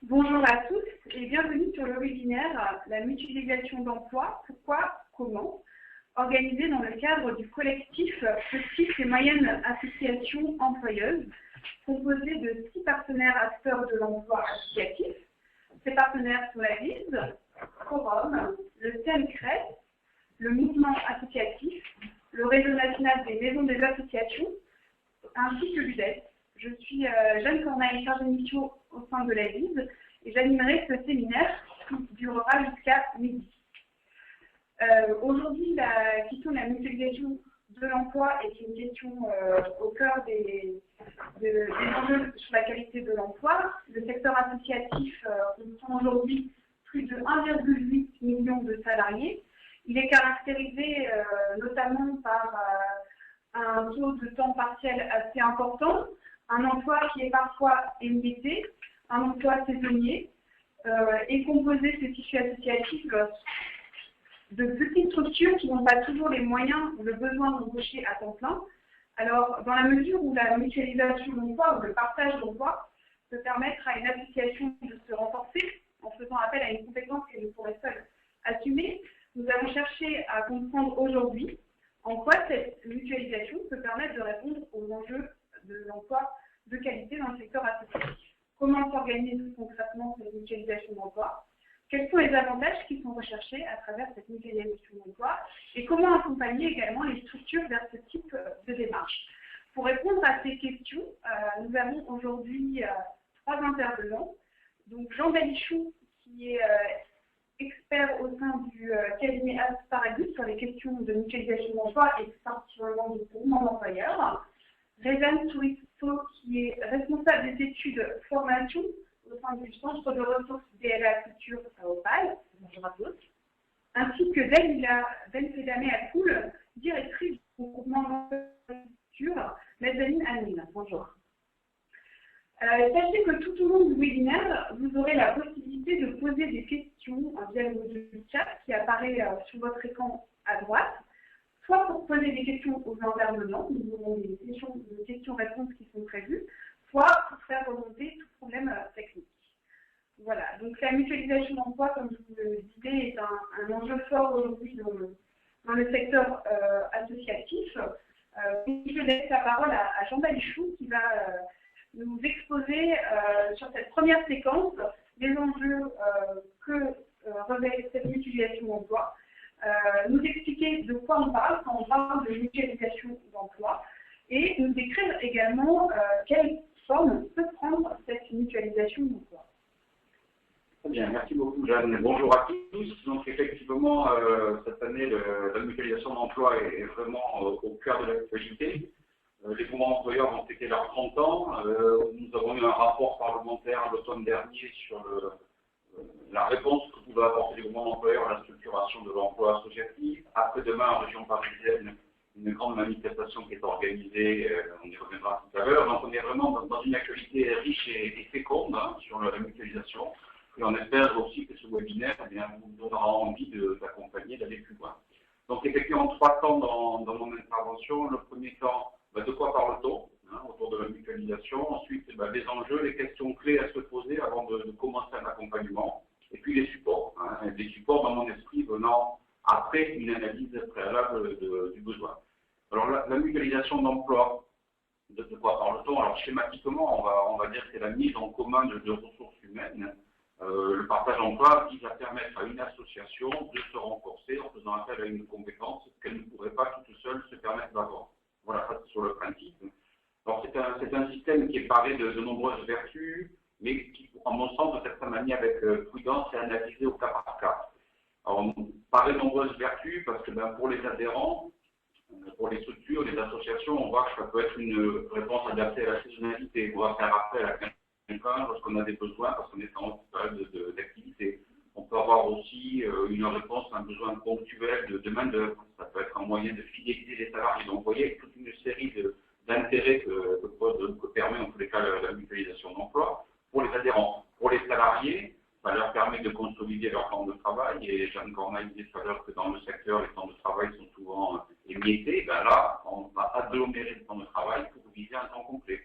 Bonjour à tous et bienvenue sur le webinaire La mutualisation d'emploi, pourquoi, comment, organisé dans le cadre du collectif Petites et moyennes associations employeuses, composé de 6 partenaires acteurs de l'emploi associatif. Ces partenaires sont la VIS, Forum, le CNCRES, le mouvement associatif, le réseau national des maisons des associations, ainsi que l'UDES. Je suis Jeanne Corneille, chargée de mission au sein de la VIS et j'animerai ce séminaire qui durera jusqu'à midi. Aujourd'hui, la question de la mutualisation de l'emploi est une question au cœur des enjeux sur la qualité de l'emploi. Le secteur associatif comprend aujourd'hui plus de 1,8 million de salariés. Il est caractérisé notamment par un taux de temps partiel assez important, un emploi qui est parfois émietté, un emploi saisonnier, et composé ce tissu associatif de petites structures qui n'ont pas toujours les moyens ou le besoin d'embaucher à temps plein. Alors, dans la mesure où la mutualisation d'emploi ou le partage d'emploi peut permettre à une association de se renforcer en faisant appel à une compétence qu'elle ne pourrait seule assumer, nous allons chercher à comprendre aujourd'hui en quoi cette mutualisation peut permettre de répondre aux enjeux de l'emploi de qualité dans le secteur associatif. Comment s'organise concrètement cette mutualisation d'emploi? Quels sont les avantages qui sont recherchés à travers cette mutualisation d'emploi? Et comment accompagner également les structures vers ce type de démarche? Pour répondre à ces questions, nous avons aujourd'hui 3 intervenants. Donc Jean Balichou, qui est expert au sein du cabinet Asparagus sur les questions de mutualisation d'emploi et particulièrement du groupement d'employeurs. Rézane Touristo, qui est responsable des études formation au sein du centre de ressources DLA Culture à Opal. Bonjour à tous. Ainsi que Dalila Benfedame Akoul, directrice du groupement Culture, Mezzanine Admin. Bonjour. Sachez que tout au long du webinaire, vous aurez la possibilité de poser des questions via le module chat qui apparaît sur votre écran à droite, soit pour poser des questions aux intervenants, nous aurons des questions-réponses qui sont prévues, soit pour faire remonter tout problème technique. Voilà, donc la mutualisation d'emploi, comme je vous le disais, est un enjeu fort aujourd'hui dans le secteur associatif. Je laisse la parole à Jean Balichou qui va nous exposer sur cette première séquence les enjeux que revêt cette mutualisation d'emploi, nous expliquer de quoi on parle quand on parle de mutualisation d'emploi et nous décrire également quelle forme peut prendre cette mutualisation d'emploi. Très bien, merci beaucoup Jeanne. Bonjour à tous. Donc effectivement, cette année, la mutualisation d'emploi est vraiment au cœur de l'actualité. Les mouvements employeurs ont fêté leurs 30 ans. Nous avons eu un rapport parlementaire l'automne dernier sur la réponse que pouvait apporter les mouvements employeurs à la structuration de l'emploi associatif. Après-demain, en région parisienne, une grande manifestation qui est organisée, on y reviendra tout à l'heure. Donc on est vraiment dans une actualité riche et féconde sur la mutualisation. Et on espère aussi que ce webinaire vous donnera envie d'accompagner, d'aller plus loin. Donc effectivement, 3 temps dans mon intervention. Le premier temps, de quoi parle-t-on autour de la mutualisation. Ensuite, les enjeux, les questions clés à se poser avant de commencer un accompagnement. Et puis les supports. Les supports dans mon esprit venant après une analyse préalable du besoin. Alors la mutualisation d'emploi, de quoi parle-t-on? Alors schématiquement, on va dire que c'est la mise en commun de ressources humaines. Le partage d'emploi vise à permettre à une association de se renforcer en faisant appel à une compétence qu'elle ne pourrait pas toute seule se permettre d'avoir. Voilà, ça c'est sur le principe. Alors c'est un système qui est paré de nombreuses vertus, mais qui, en mon sens, doit être manié avec prudence et analysé au cas par cas. Alors, paré de nombreuses vertus parce que pour les adhérents, pour les structures, les associations, on voit que ça peut être une réponse adaptée à la saisonnalité. On va faire appel à quelqu'un lorsqu'on a des besoins parce qu'on est en période d'activité. On peut avoir aussi une réponse à un besoin ponctuel de main-d'œuvre. Ça peut être un moyen de fidéliser les salariés. Donc, vous voyez, toute une série d'intérêts que permet en tous les cas la mutualisation d'emploi pour les adhérents. Pour les salariés, ça leur permet de consolider leur temps de travail. Et Jeanne Corneille disait tout à l'heure que dans le secteur, les temps de travail sont souvent émiettés. Là, on va agglomérer le temps de travail pour viser un temps complet.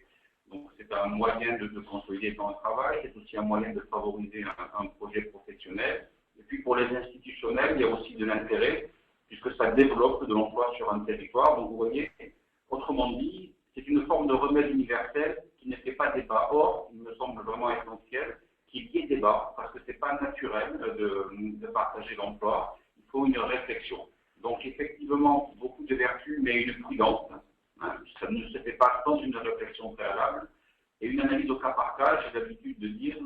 Donc, c'est c'est un moyen de consolider le temps de travail, c'est aussi un moyen de favoriser un projet professionnel. Et puis pour les institutionnels, il y a aussi de l'intérêt, puisque ça développe de l'emploi sur un territoire. Donc vous voyez, autrement dit, c'est une forme de remède universel qui ne fait pas débat. Or, il me semble vraiment essentiel qu'il y ait débat, parce que ce n'est pas naturel de partager l'emploi. Il faut une réflexion. Donc effectivement, beaucoup de vertus, mais une prudence. Ça ne se fait pas sans une réflexion préalable. Et une analyse au cas par cas, j'ai l'habitude de dire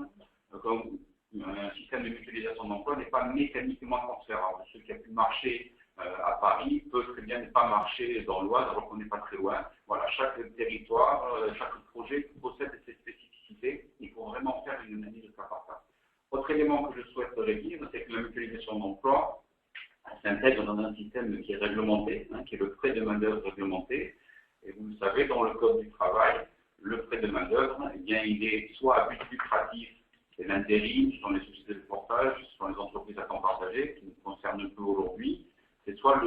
qu'un système de mutualisation d'emploi n'est pas mécaniquement transférable. Ce qui a pu marcher à Paris peut très bien ne pas marcher dans l'Oise, alors qu'on n'est pas très loin. Voilà, chaque territoire, chaque projet possède ses spécificités. Il faut vraiment faire une analyse au cas par cas. Autre élément que je souhaiterais dire, c'est que la mutualisation d'emploi s'intègre dans un système qui est réglementé, qui est le prêt de main-d'œuvre réglementé. Et vous le savez, dans le Code du travail, le prêt de main-d'œuvre, eh bien, il est soit à but lucratif, c'est l'intérim, ce sont les sociétés de portage, ce sont les entreprises à temps partagé, qui nous concernent peu aujourd'hui, c'est soit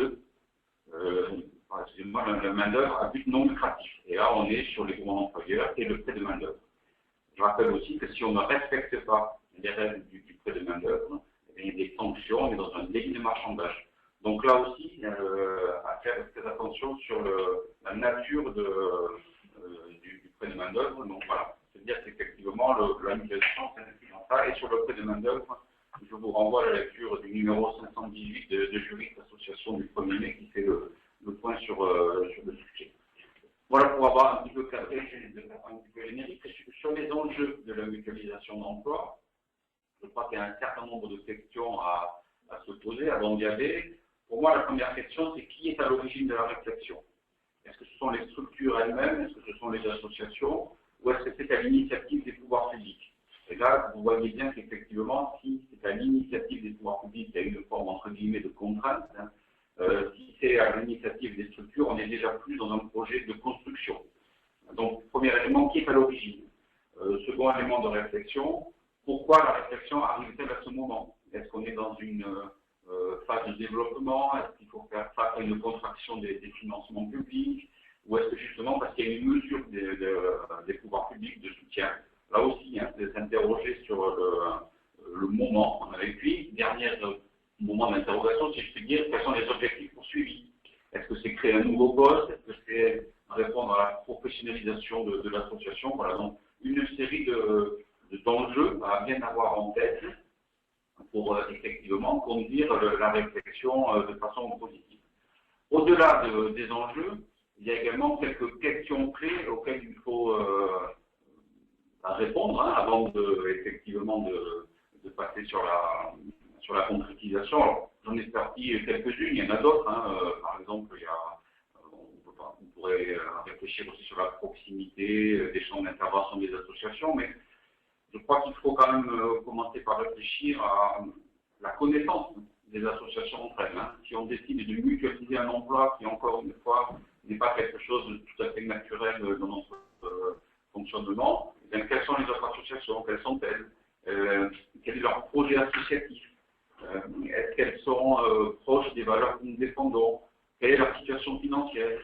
la main-d'œuvre à but non lucratif. Et là, on est sur les gros employeurs et le prêt de main-d'œuvre. Je rappelle aussi que si on ne respecte pas les règles du prêt de main-d'œuvre, il y a des sanctions, on est dans un délit de marchandage. Donc là aussi, à faire très attention sur la nature du prêt de main-d'œuvre. Donc voilà, c'est-à-dire qu'effectivement, la mutualisation s'inscrit dans ça. Et sur le prêt de main-d'œuvre, je vous renvoie à la lecture du numéro 518 de Juristes Association du 1er mai qui fait le point sur le sujet. Voilà pour avoir un petit peu cadré, un petit peu générique. Sur les enjeux de la mutualisation d'emploi, je crois qu'il y a un certain nombre de questions à se poser avant d'y aller. Pour moi, la première question, c'est qui est à l'origine de la réflexion? Est-ce que ce sont les structures elles-mêmes? Est-ce que ce sont les associations? Ou est-ce que c'est à l'initiative des pouvoirs publics? Et là, vous voyez bien qu'effectivement, si c'est à l'initiative des pouvoirs publics, il y a une forme, entre guillemets, de contrainte. Si c'est à l'initiative des structures, on est déjà plus dans un projet de construction. Donc, premier élément, qui est à l'origine? Second élément de réflexion, pourquoi la réflexion arrive-t-elle à ce moment? Est-ce qu'on est dans une phase de développement? Est-ce qu'il faut faire face à une contraction des financements publics? Ou est-ce que justement parce qu'il y a une mesure des pouvoirs publics de soutien? Là aussi, c'est s'interroger sur le moment. Et puis, dernier moment d'interrogation, si je puis dire, quels sont les objectifs poursuivis? Est-ce que c'est créer un nouveau poste? Est-ce que c'est répondre à la professionnalisation de l'association? Voilà, donc une série d'enjeux à bien avoir en tête pour effectivement conduire la réflexion de façon positive. Au-delà des enjeux, il y a également quelques questions clés auxquelles il faut répondre avant effectivement de passer sur la concrétisation. Alors, j'en ai sorti quelques-unes, il y en a d'autres. Par exemple, on pourrait réfléchir aussi sur la proximité des champs d'intervention des associations, mais je crois qu'il faut quand même commencer par réfléchir à la connaissance des associations entre elles. Si on décide de mutualiser un emploi qui, encore une fois, n'est pas quelque chose de tout à fait naturel dans notre fonctionnement, eh bien, quelles sont les autres associations? Quelles sont-elles? Quel est leur projet associatif? Est-ce qu'elles sont proches des valeurs que nous défendons? Quelle est leur situation financière?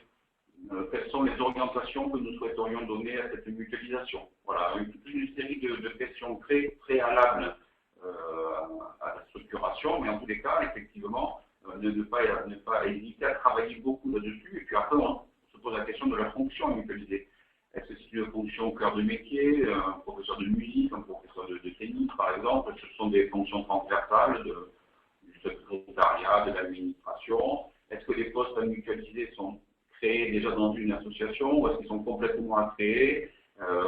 Quelles sont les orientations que nous souhaiterions donner à cette mutualisation? Voilà, une série de questions très préalables à la structuration, mais en tous les cas, effectivement, ne pas hésiter à travailler beaucoup là-dessus. Et puis après, on se pose la question de la fonction mutualisée. Est-ce que c'est une fonction au cœur de métier, un professeur de musique, un professeur de tennis, par exemple? Ce sont des fonctions transversales du secrétariat, de l'administration. Est-ce que les postes à mutualiser sont créés déjà dans une association ou est-ce qu'ils sont complètement à créer?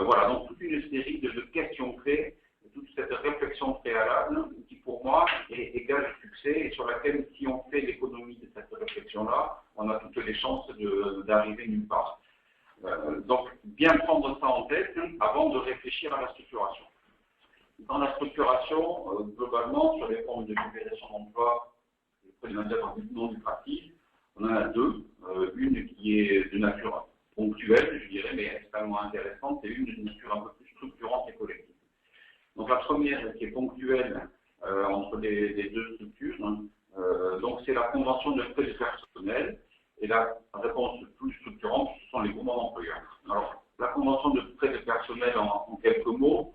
Voilà, donc toute une série de questions clés, toute cette réflexion préalable qui pour moi est gage de succès et sur laquelle si on fait l'économie de cette réflexion-là, on a toutes les chances d'arriver nulle part. Donc bien prendre ça en tête avant de réfléchir à la structuration. Dans la structuration, globalement, sur les formes de mutualisation d'emploi, les prêts de main-d'œuvre non lucratifs, on en a deux. Une qui est de nature ponctuelle, je dirais, mais extrêmement intéressante, et une de nature un peu plus structurante et collective. Donc la première qui est ponctuelle entre les deux structures, donc c'est la convention de prêt de personnel, et la réponse plus structurante, ce sont les groupements d'employeurs. Alors La convention de prêt de personnel, en quelques mots,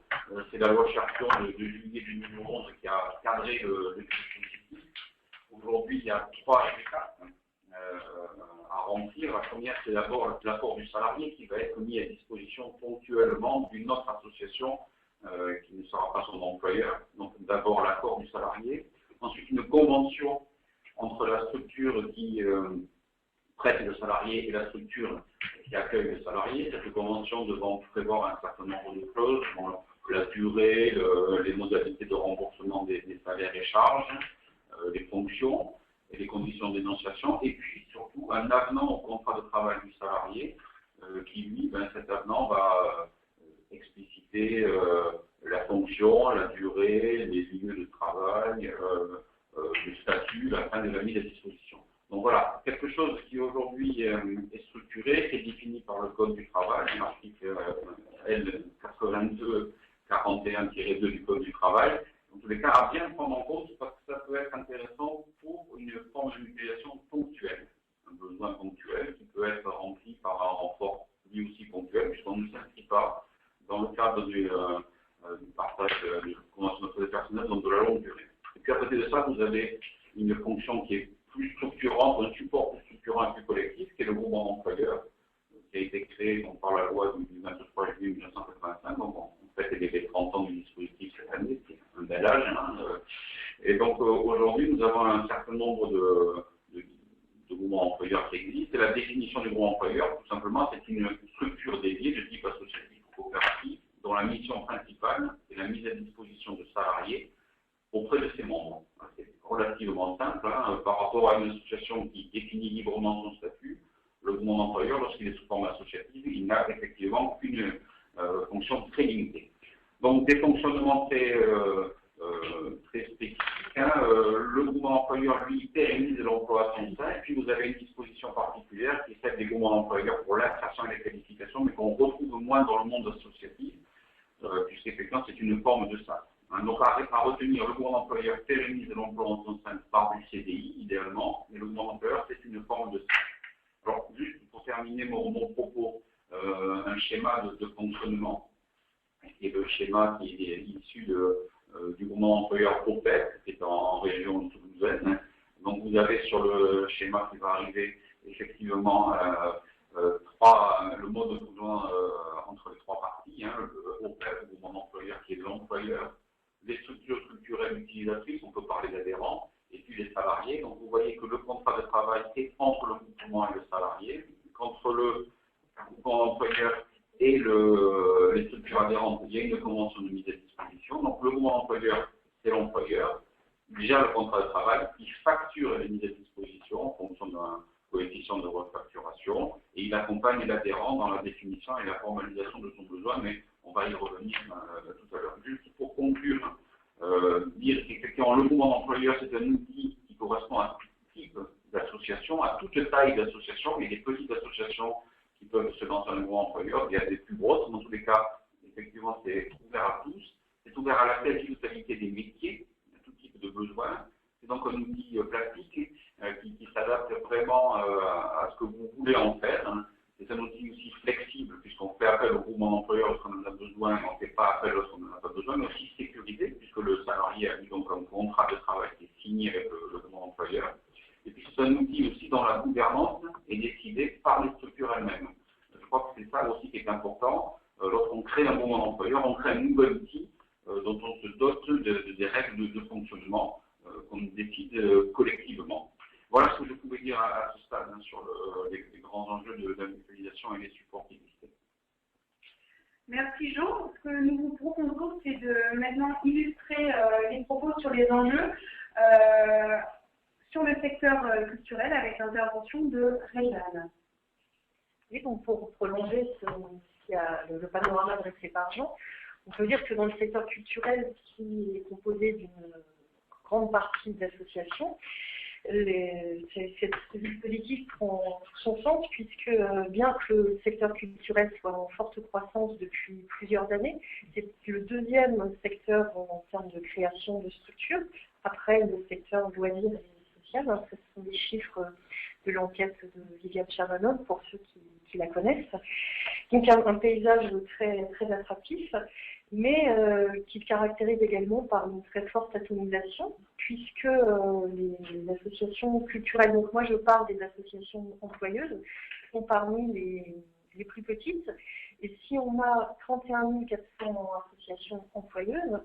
c'est la loi Cherpion de juillet 2011 qui a cadré le dispositif. Aujourd'hui, il y a 3 étapes à remplir. La première, c'est d'abord l'accord du salarié qui va être mis à disposition ponctuellement d'une autre association qui ne sera pas son employeur. Donc d'abord l'accord du salarié. Ensuite, une convention entre la structure qui prête le salarié et la structure qui accueille le salarié. Cette convention devant prévoir un certain nombre de clauses, la durée, les modalités de remboursement des salaires et charges, les fonctions et les conditions d'énonciation, et puis surtout un avenant au contrat de travail du salarié qui, lui, cet avenant va expliciter la fonction, la durée, les lieux de travail, le statut, la fin de la mise à disposition. Donc voilà, quelque chose qui aujourd'hui est structuré, qui est défini par le Code du travail, l'article L82-41-2 du Code du travail. En tous les cas, à bien prendre en compte parce que ça peut être intéressant pour une forme de mutualisation ponctuelle, un besoin ponctuel qui peut être rempli par un renfort lui aussi ponctuel, puisqu'on ne s'inscrit pas dans le cadre du partage de convention de personnel, donc de la longue durée. Et puis à côté de ça, vous avez une fonction qui est plus structurante, un support plus structurant et plus collectif, qui est le groupement d'employeurs, qui a été créé par la loi du 23 juillet 1985, donc en fait il y avait 30 ans du dispositif cette année, c'est un bel âge. Et donc aujourd'hui, nous avons un certain nombre de groupements employeurs qui existent. Et la définition du groupement employeur, tout simplement, c'est une structure dédiée de type associatif ou coopératif, dont la mission principale est la mise à disposition de salariés auprès de ses membres. C'est relativement simple par rapport à une association qui définit librement son statut. Le groupement d'employeurs, lorsqu'il est sous forme associative, il n'a effectivement qu'une fonction très limitée. Donc des fonctionnements très spécifiques. Le groupement d'employeurs, lui, pérennise l'emploi à son sein, et puis vous avez une disposition particulière qui est celle des groupements d'employeurs pour l'insertion et la qualification, mais qu'on retrouve moins dans le monde associatif, puisqu'effectivement c'est une forme de ça. Donc à retenir, le groupement d'employeurs pérennise l'emploi en son sein par du CDI, idéalement, mais le groupement d'employeurs, c'est une forme de ça. Alors, juste pour terminer mon propos, un schéma de fonctionnement, qui est le schéma qui est issu du groupement employeur OPEP, qui est en région toulousaine. Donc vous avez sur le schéma qui va arriver effectivement le mode de fonctionnement entre les 3 parties, le OPEP, le groupement d'employeurs qui est l'employeur, les structures culturelles utilisatrices, on peut parler d'adhérents, et puis les salariés. Donc vous voyez que le contrat de travail est entre le groupement et le salarié, qu'entre le groupement d'employeurs et les structures adhérentes, il y a une convention de mise à disposition. Donc le groupement d'employeurs, c'est l'employeur, il gère le contrat de travail, il facture les mises à disposition en fonction d'un coefficient de refacturation, et il accompagne l'adhérent dans la définition et la formalisation de son besoin, mais on va y revenir tout à l'heure. Juste pour conclure, dire qu'effectivement le groupement d'employeurs, c'est un outil qui correspond à tout type d'association, à toute taille d'association, et des petites associations qui peuvent se lancer dans le groupement employeur, il y a des plus grosses, dans tous les cas, effectivement, c'est ouvert à tous, c'est ouvert à la quasi-totalité des métiers, à tout type de besoins. C'est donc un outil plastique qui s'adapte vraiment à ce que vous voulez en faire. C'est un outil aussi flexible, puisqu'on fait appel au groupement d'employeurs lorsqu'on en a besoin, on ne fait pas appel lorsqu'on n'en a pas besoin, mais aussi sécurisé, puisque le salarié a eu donc un contrat de travail qui est signé avec le groupement d'employeurs. Et puis c'est un outil aussi dont la gouvernance est décidée par les structures elles-mêmes. Je crois que c'est ça aussi qui est important. Lorsqu'on crée un groupement d'employeurs, on crée un nouvel outil dont on se dote des règles de fonctionnement qu'on décide collectivement. Voilà ce que je pouvais dire à ce stade sur les grands enjeux de la mutualisation et les supports qui existent. Merci Jo. Ce que nous vous proposons, c'est de maintenant illustrer les propos sur les enjeux sur le secteur culturel avec l'intervention de Réjeanne. Et donc pour prolonger le panorama dressé par Jean, on peut dire que dans le secteur culturel, qui est composé d'une grande partie d'associations, ce dispositif prend son sens puisque bien que le secteur culturel soit en forte croissance depuis plusieurs années, c'est le deuxième secteur en termes de création de structures, après le secteur loisirs et social. Ce sont des chiffres l'enquête de Viviane Chavanon, pour ceux qui la connaissent. Donc un paysage très, très attractif, mais qui se caractérise également par une très forte atomisation, puisque les associations culturelles, donc moi je parle des associations employeuses, sont parmi les plus petites. Et si on a 31 400 associations employeuses,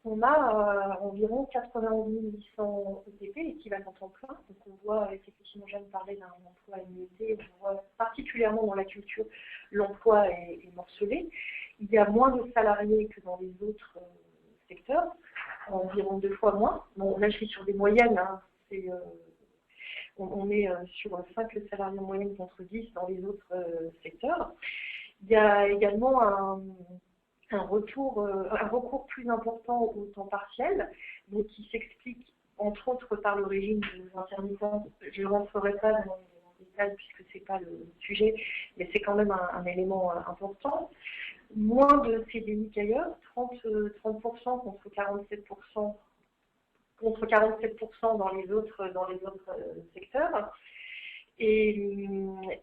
on a environ 91 800 ETP, équivalent temps plein. Donc on voit, effectivement, Jeanne parlait d'un emploi illimité, on voit particulièrement dans la culture, l'emploi est morcelé. Il y a moins de salariés que dans les autres secteurs, environ 2 fois moins. Bon, là je suis sur des moyennes, hein. On est sur 5 salariés en moyenne contre 10 dans les autres secteurs. Il y a également un recours plus important au temps partiel, donc qui s'explique entre autres par le régime des intermittents. Je ne rentrerai pas dans les détails puisque ce n'est pas le sujet, mais c'est quand même un élément important. Moins de CDI qu'ailleurs, 30% contre 47% dans les autres secteurs. Et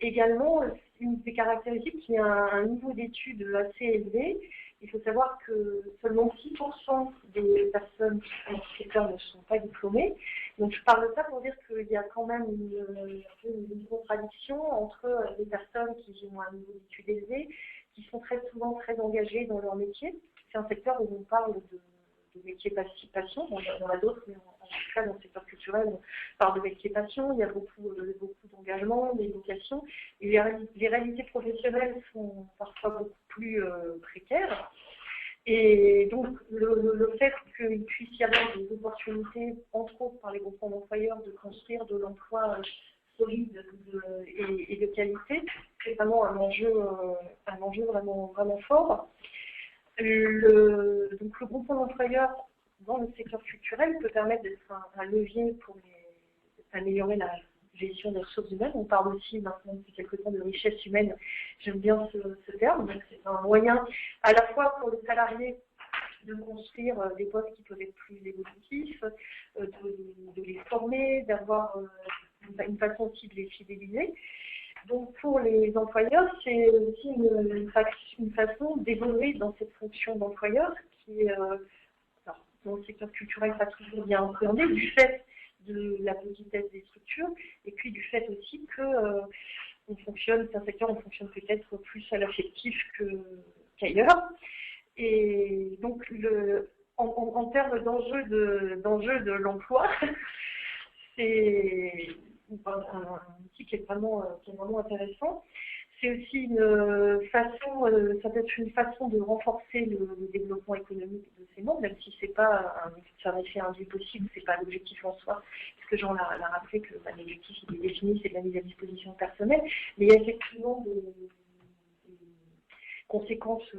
également, une des caractéristiques qui a un niveau d'études assez élevé. Il faut savoir que seulement 6% des personnes qui sont dans ce secteur ne sont pas diplômées. Donc je parle de ça pour dire qu'il y a quand même une contradiction entre les personnes qui ont un niveau d'études élevé, qui sont très souvent très engagées dans leur métier. C'est un secteur où on parle de métiers passion, il y en a d'autres, mais en tout cas dans le secteur culturel, on parle de métiers passion, il y a beaucoup d'engagement, des vocations, et les réalités professionnelles sont parfois beaucoup plus précaires. Et donc le fait qu'il puisse y avoir des opportunités, entre autres par les groupements d'employeurs, de construire de l'emploi solide et de qualité, c'est vraiment un enjeu vraiment fort. Donc le groupement d'employeurs dans le secteur culturel peut permettre d'être un levier pour améliorer la gestion des ressources humaines. On parle aussi maintenant depuis quelque temps de richesse humaine, j'aime bien ce terme, donc c'est un moyen à la fois pour le salarié de construire des postes qui peuvent être plus évolutifs, de les former, d'avoir une façon aussi de les fidéliser. Donc pour les employeurs, c'est aussi une façon d'évoluer dans cette fonction d'employeur qui est, dans le secteur culturel, pas toujours bien appréhendé, du fait de la petitesse des structures, et puis du fait aussi que c'est un secteur où on fonctionne peut-être plus à l'affectif qu'ailleurs. Et donc en termes d'enjeu de l'emploi, c'est un outil qui est vraiment intéressant. C'est aussi une façon, ça peut être une façon de renforcer le développement économique de ces membres, même si c'est pas un effet induit possible, c'est pas l'objectif en soi, parce que Jean l'a rappelé que l'objectif il est défini, c'est de la mise à disposition personnelle, mais il y a effectivement des conséquences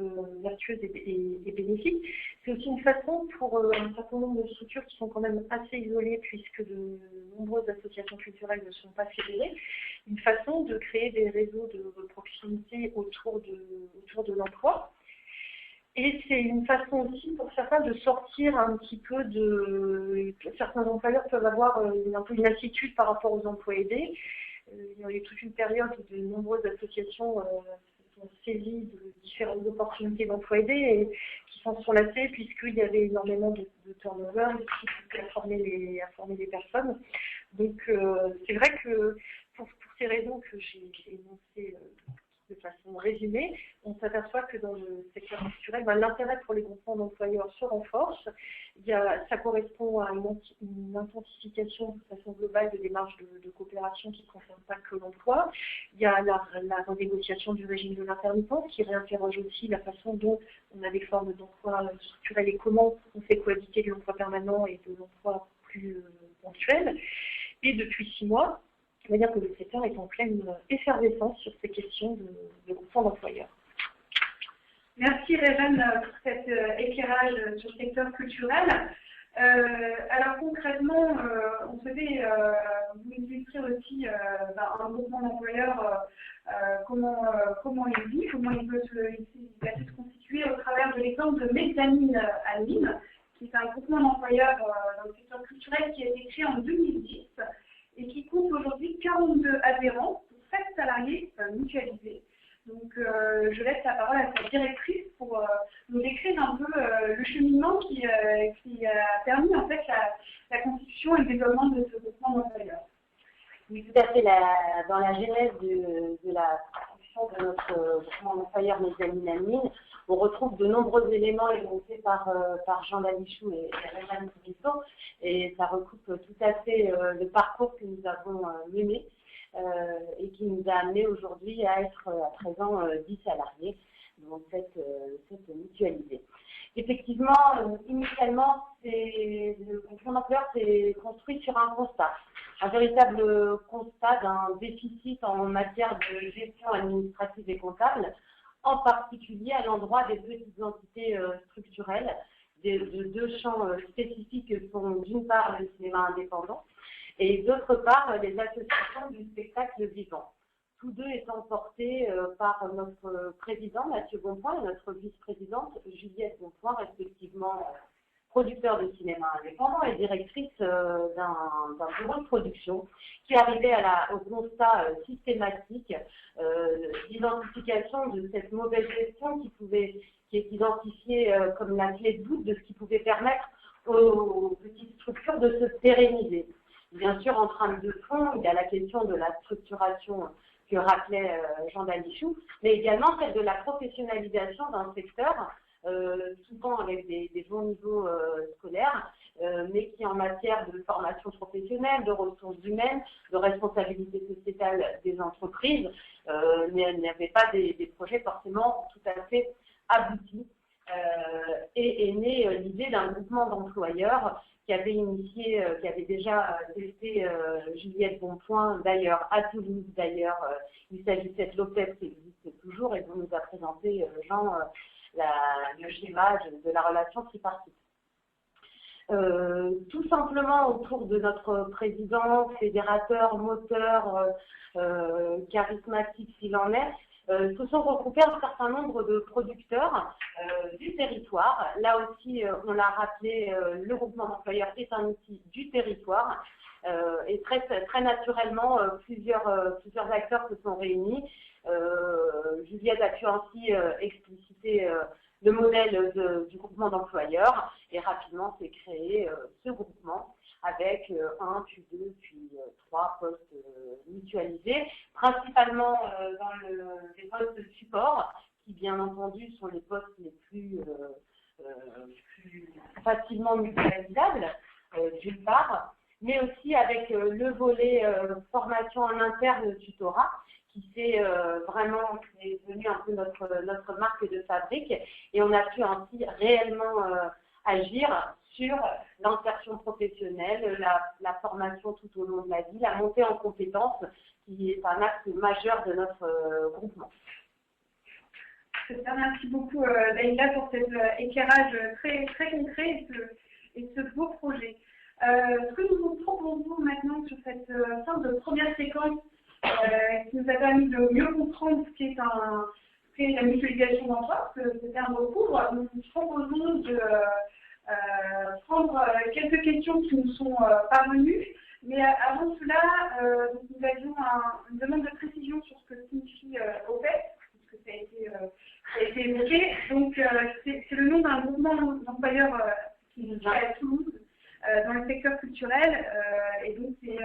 vertueuses et bénéfiques. C'est aussi une façon pour un certain nombre de structures qui sont quand même assez isolées puisque de nombreuses associations culturelles ne sont pas fédérées, une façon de créer des réseaux de proximité autour de l'emploi. Et c'est une façon aussi pour certains de sortir un petit peu certains employeurs peuvent avoir un peu une lassitude par rapport aux emplois aidés. Il y a eu toute une période où de nombreuses associations sont saisies de différentes opportunités d'emploi aidé et qui s'en sont lassées puisqu'il y avait énormément de turnover à former les personnes. Donc c'est vrai que pour ces raisons que j'ai énoncées de façon résumée, on s'aperçoit que dans le secteur culturel, l'intérêt pour les groupements d'employeurs se renforce. Ça correspond à une intensification de façon globale de démarches de coopération qui ne concernent pas que l'emploi. Il y a la renégociation du régime de l'intermittence qui réinterroge aussi la façon dont on a des formes d'emploi structurelles et comment on fait cohabiter de l'emploi permanent et de l'emploi plus ponctuel. Et depuis 6 mois, on va dire que le secteur est en pleine effervescence sur ces questions de groupements d'employeurs. Merci Réjeanne pour cet éclairage sur le secteur culturel. Alors concrètement, on souhaitait vous illustrer aussi un groupement d'employeurs, comment il vit, comment il peut se constituer au travers de l'exemple de Mezzanine à Nîmes, qui est un groupement d'employeurs dans le secteur culturel qui a été créé en 2010 et qui compte aujourd'hui 40 162 adhérents pour 7 salariés mutualisés. Donc, je laisse la parole à sa directrice pour nous décrire un peu le cheminement qui a permis en fait la constitution et le développement de ce groupement d'employeurs. Oui, tout à fait. Dans la genèse de la construction de notre groupement d'employeurs Mezzanine Admin, on retrouve de nombreux éléments évoqués par Jean Dalichou et Réjeanne Brissot, et ça recoupe tout à fait le parcours que nous avons mené. Et qui nous a amené aujourd'hui à être à présent 10 salariés, donc 7 mutualisés. Effectivement, initialement, le groupement d'employeurs s'est construit sur un constat, un véritable constat d'un déficit en matière de gestion administrative et comptable, en particulier à l'endroit des petites entités structurelles, de deux champs spécifiques que sont d'une part le cinéma indépendant, et d'autre part les associations du spectacle vivant. Tous deux étant portés par notre président Mathieu Bonpoint et notre vice-présidente Juliette Bonpoint, respectivement producteur de cinéma indépendant et directrice d'un bureau de production, qui arrivait au constat systématique d'identification de cette mauvaise gestion qui est identifiée comme la clé de voûte de ce qui pouvait permettre aux petites structures de se pérenniser. Bien sûr, en trame de fond, il y a la question de la structuration que rappelait Jean Dalichou, mais également celle de la professionnalisation d'un secteur, souvent avec des bons niveaux scolaires, mais qui en matière de formation professionnelle, de ressources humaines, de responsabilité sociétale des entreprises, n'avait pas des projets forcément tout à fait aboutis. Et est née l'idée d'un groupement d'employeurs qui avait déjà testé Juliette Bonpoint, d'ailleurs à Toulouse, il s'agissait de l'OPEP qui existe toujours et dont nous a présenté Jean le schéma de la relation tripartite. Tout simplement autour de notre président, fédérateur, moteur, charismatique s'il en est, se sont regroupés un certain nombre de producteurs du territoire. Là aussi, on l'a rappelé, le groupement d'employeurs est un outil du territoire et très naturellement, plusieurs acteurs se sont réunis. Juliette a pu ainsi expliciter le modèle du groupement d'employeurs et rapidement s'est créé ce groupement avec 1, puis 2, puis 3 postes mutualisés, principalement dans les postes de support, qui bien entendu sont les postes les plus facilement mutualisables, d'une part, mais aussi avec le volet formation en interne tutorat, qui est devenu un peu notre marque de fabrique, et on a pu ainsi réellement agir sur l'insertion professionnelle, la formation tout au long de la vie, la montée en compétences, qui est un axe majeur de notre groupement. Merci beaucoup Leïla pour cet éclairage très, très concret et ce beau projet. Ce que nous vous proposons maintenant sur cette sorte de première séquence qui nous a permis de mieux comprendre ce qu'est la mutualisation d'emploi, ce terme recouvre, nous vous proposons de prendre quelques questions qui nous sont parvenues. Mais avant cela, nous avions une demande de précision sur ce que signifie OPEP, puisque ça a été évoqué. Donc, c'est le nom d'un groupement d'employeurs qui est à Toulouse, dans le secteur culturel, et donc c'est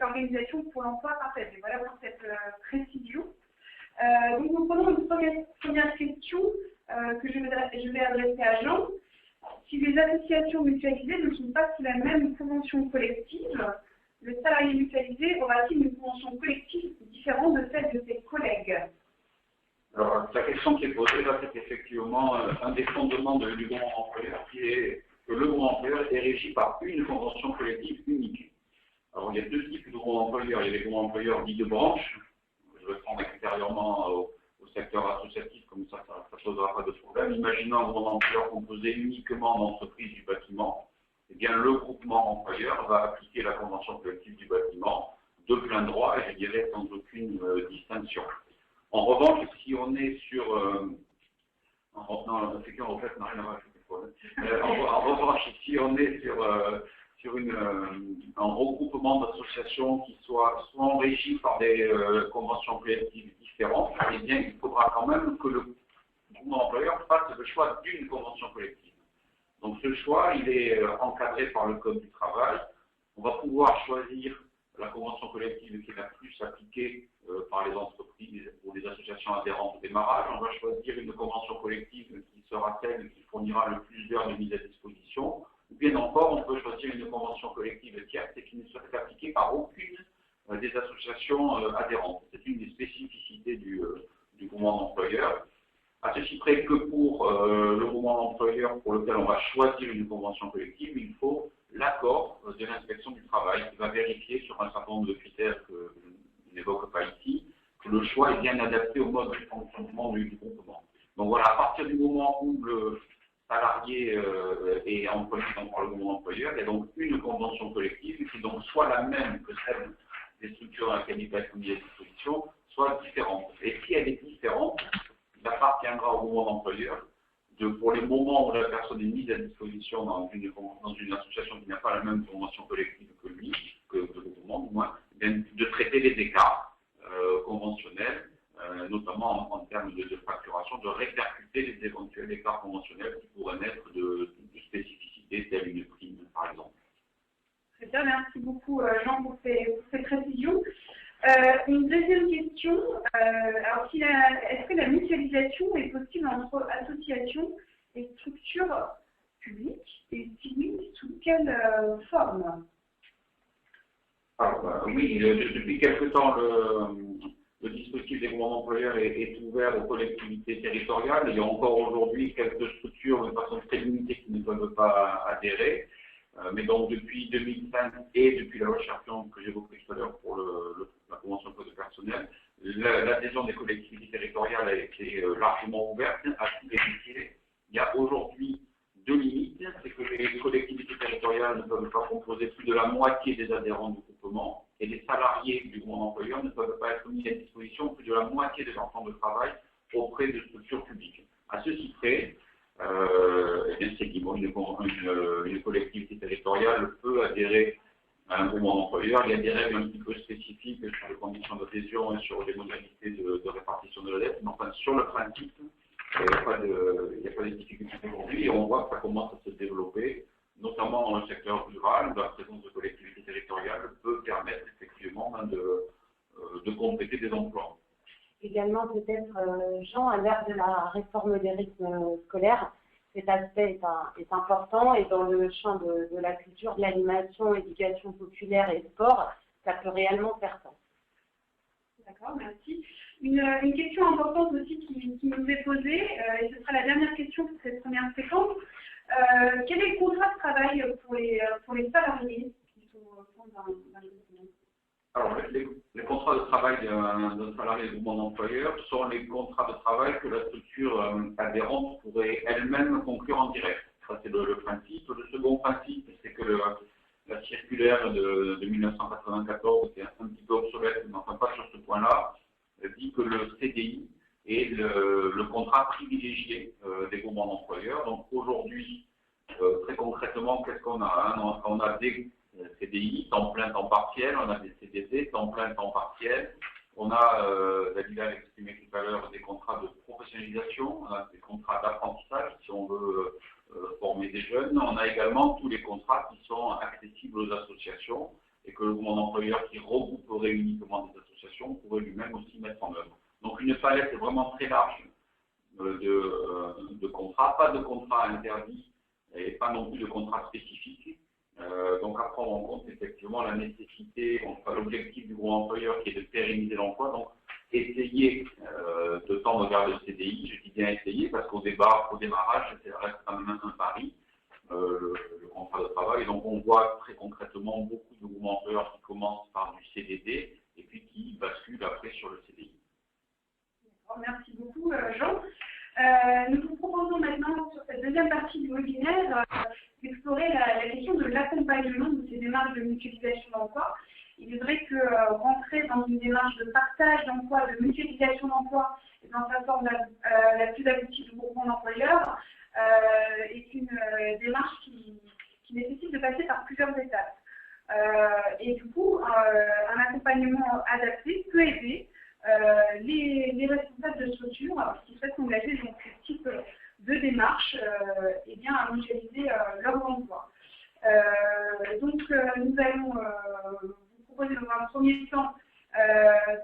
l'organisation pour l'emploi partagé. Voilà pour cette précision. Donc, nous prenons une première question que je vais adresser à Jean. Si les associations mutualisées ne sont pas sous la même convention collective, le salarié mutualisé aura-t-il une convention collective différente de celle de ses collègues? Alors, la question qui est posée là, c'est effectivement un des fondements du groupement employeur, qui est que le groupement employeur est régi par une convention collective unique. Alors, il y a deux types de groupements employeurs. Il y a les groupements employeurs dits de branche. Je vais prendre extérieurement au secteur associatif, comme ça ne posera pas de problème. Imaginons un groupement employeur composé uniquement d'entreprises du bâtiment. Eh bien, le groupement employeur va appliquer la convention collective du bâtiment de plein droit, et je dirais sans aucune distinction. En revanche, si on est sur... non, effectivement, en fait, n'a rien à voir avec le problème. En revanche, si on est sur un regroupement d'associations qui soient soit régies par des conventions collectives différentes, eh bien, il faudra quand même que le groupement employeur fasse le choix d'une convention collective. Donc ce choix, il est encadré par le Code du travail. On va pouvoir choisir la convention collective qui est la plus appliquée par les entreprises ou les associations adhérentes au démarrage. On va choisir une convention collective qui sera celle qui fournira le plus d'heures de mise à disposition. Ou bien encore, on peut choisir une convention collective tierce et qui ne serait appliquée par aucune des associations adhérentes. C'est une des spécificités du groupement d'employeurs. À ceci près que pour le groupement d'employeurs pour lequel on va choisir une convention collective, il faut l'accord de l'inspection du travail qui va vérifier sur un certain nombre de critères que je n'évoque pas ici, que le choix est bien adapté au mode de fonctionnement du groupement. Donc voilà, à partir du moment où le salarié est employé par le groupement d'employeurs, il y a donc une convention collective qui est donc soit la même que celle des structures dans lesquelles il va être mis à disposition, soit différente. Et si elle est différente, il appartiendra au groupement d'employeurs pour les moments où la personne est mise à disposition dans une association qui n'a pas la même convention collective que lui, que le groupement du moins, de traiter les écarts conventionnels, notamment en termes de facturation, de répercuter les éventuels écarts conventionnels qui pourraient naître de spécificités telles une prime, par exemple. Très bien, merci beaucoup Jean pour ces précisions. Une deuxième question, alors est-ce que la mutualisation est possible entre associations et structures publiques? Et si oui, sous quelle forme? Alors, oui, depuis quelque temps, le dispositif des groupements d'employeurs est ouvert aux collectivités territoriales. Il y a encore aujourd'hui quelques structures de façon très limitée qui ne peuvent pas adhérer. Mais donc depuis 2005 et depuis la loi Charpion que j'évoquais tout à l'heure pour la convention de code personnel, l'adhésion des collectivités territoriales a été largement ouverte à tous les métiers. Il y a aujourd'hui deux limites, c'est que les collectivités territoriales ne peuvent pas composer plus de la moitié des adhérents du groupement et les salariés du groupement d'employeurs ne peuvent pas être mis à disposition plus de la moitié de leur temps de travail auprès de structures publiques. À ceci près, c'est une collectivité territoriale peut adhérer à un groupement d'employeurs. Il y a des règles un petit peu spécifiques sur les conditions d'adhésion et sur les modalités de répartition de la dette. Mais enfin, sur le principe, il n'y a pas de difficultés aujourd'hui et on voit que ça commence à se développer, notamment dans le secteur rural où la présence de collectivités territoriales peut permettre effectivement de compléter des emplois. Également, peut-être, Jean, à l'ère de la réforme des rythmes scolaires, cet aspect est important et dans le champ de la culture, de l'animation, éducation populaire et sport, ça peut réellement faire sens. D'accord, merci. Une question importante aussi qui nous est posée, et ce sera la dernière question pour cette première séquence. Quel est le contrat de travail pour les salariés qui sont au sein d'un groupement? Alors, les contrats de travail d'un salarié du groupement d'employeurs sont les contrats de travail que la structure adhérente pourrait elle-même conclure en direct. Ça, c'est le principe. Le second principe, c'est que la circulaire de 1994, qui est un petit peu obsolète, mais enfin pas sur ce point-là, dit que le CDI est le contrat privilégié des groupements d'employeurs. Donc aujourd'hui, très concrètement, qu'est-ce qu'on a? On a des CDI, temps plein, temps partiel, on a des CDD, temps plein, temps partiel, on a, Dalila l'a exprimé tout à l'heure, des contrats de professionnalisation, on a des contrats d'apprentissage si on veut former des jeunes, on a également tous les contrats qui sont accessibles aux associations et que le groupement d'employeurs qui regrouperait uniquement des associations pourrait lui-même aussi mettre en œuvre. Donc une palette vraiment très large de contrats, pas de contrats interdits et pas non plus de contrats spécifiques. Donc à prendre en compte effectivement la nécessité, enfin, l'objectif du groupe employeur qui est de pérenniser l'emploi, donc essayer de tendre vers le CDI, je dis bien essayer parce qu'au démarrage, ça reste quand même un pari, le contrat de travail, et donc on voit très concrètement beaucoup de groupes employeurs qui commencent par du CDD et puis qui basculent après sur le CDI. Merci beaucoup Jean. Nous vous proposons maintenant sur cette deuxième partie du webinaire d'explorer la question de l'accompagnement de ces démarches de mutualisation d'emploi. Il est vrai que rentrer dans une démarche de partage d'emploi, de mutualisation d'emploi, dans sa forme la plus aboutie du groupement d'employeurs, est une démarche qui nécessite de passer par plusieurs étapes. Et du coup, un accompagnement adapté peut aider les responsables de structure qui souhaitent s'engager dans ce type de démarche et bien à mutualiser leur emploi. Donc, nous allons vous proposer dans un premier temps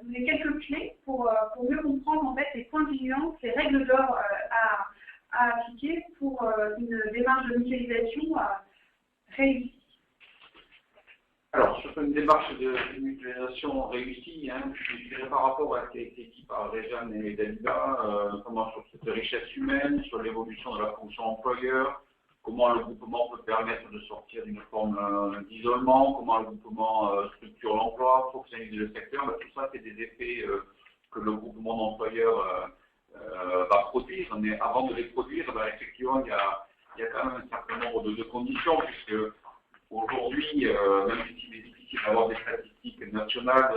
donner quelques clés pour mieux comprendre en fait les points de vigilance, les règles d'or à appliquer pour une démarche de mutualisation réussie. Alors, sur une démarche de mutualisation réussie, je dirais par rapport à ce qui a été dit par Réjeanne et Dalila, notamment sur cette richesse humaine, sur l'évolution de la fonction employeur, comment le groupement peut permettre de sortir d'une forme d'isolement, comment le groupement structure l'emploi, fonctionnalise le secteur, tout ça, c'est des effets que le groupement d'employeurs va produire. Mais avant de les produire, effectivement, il y a quand même un certain nombre de conditions, puisque aujourd'hui, même s'il est difficile d'avoir des statistiques nationales,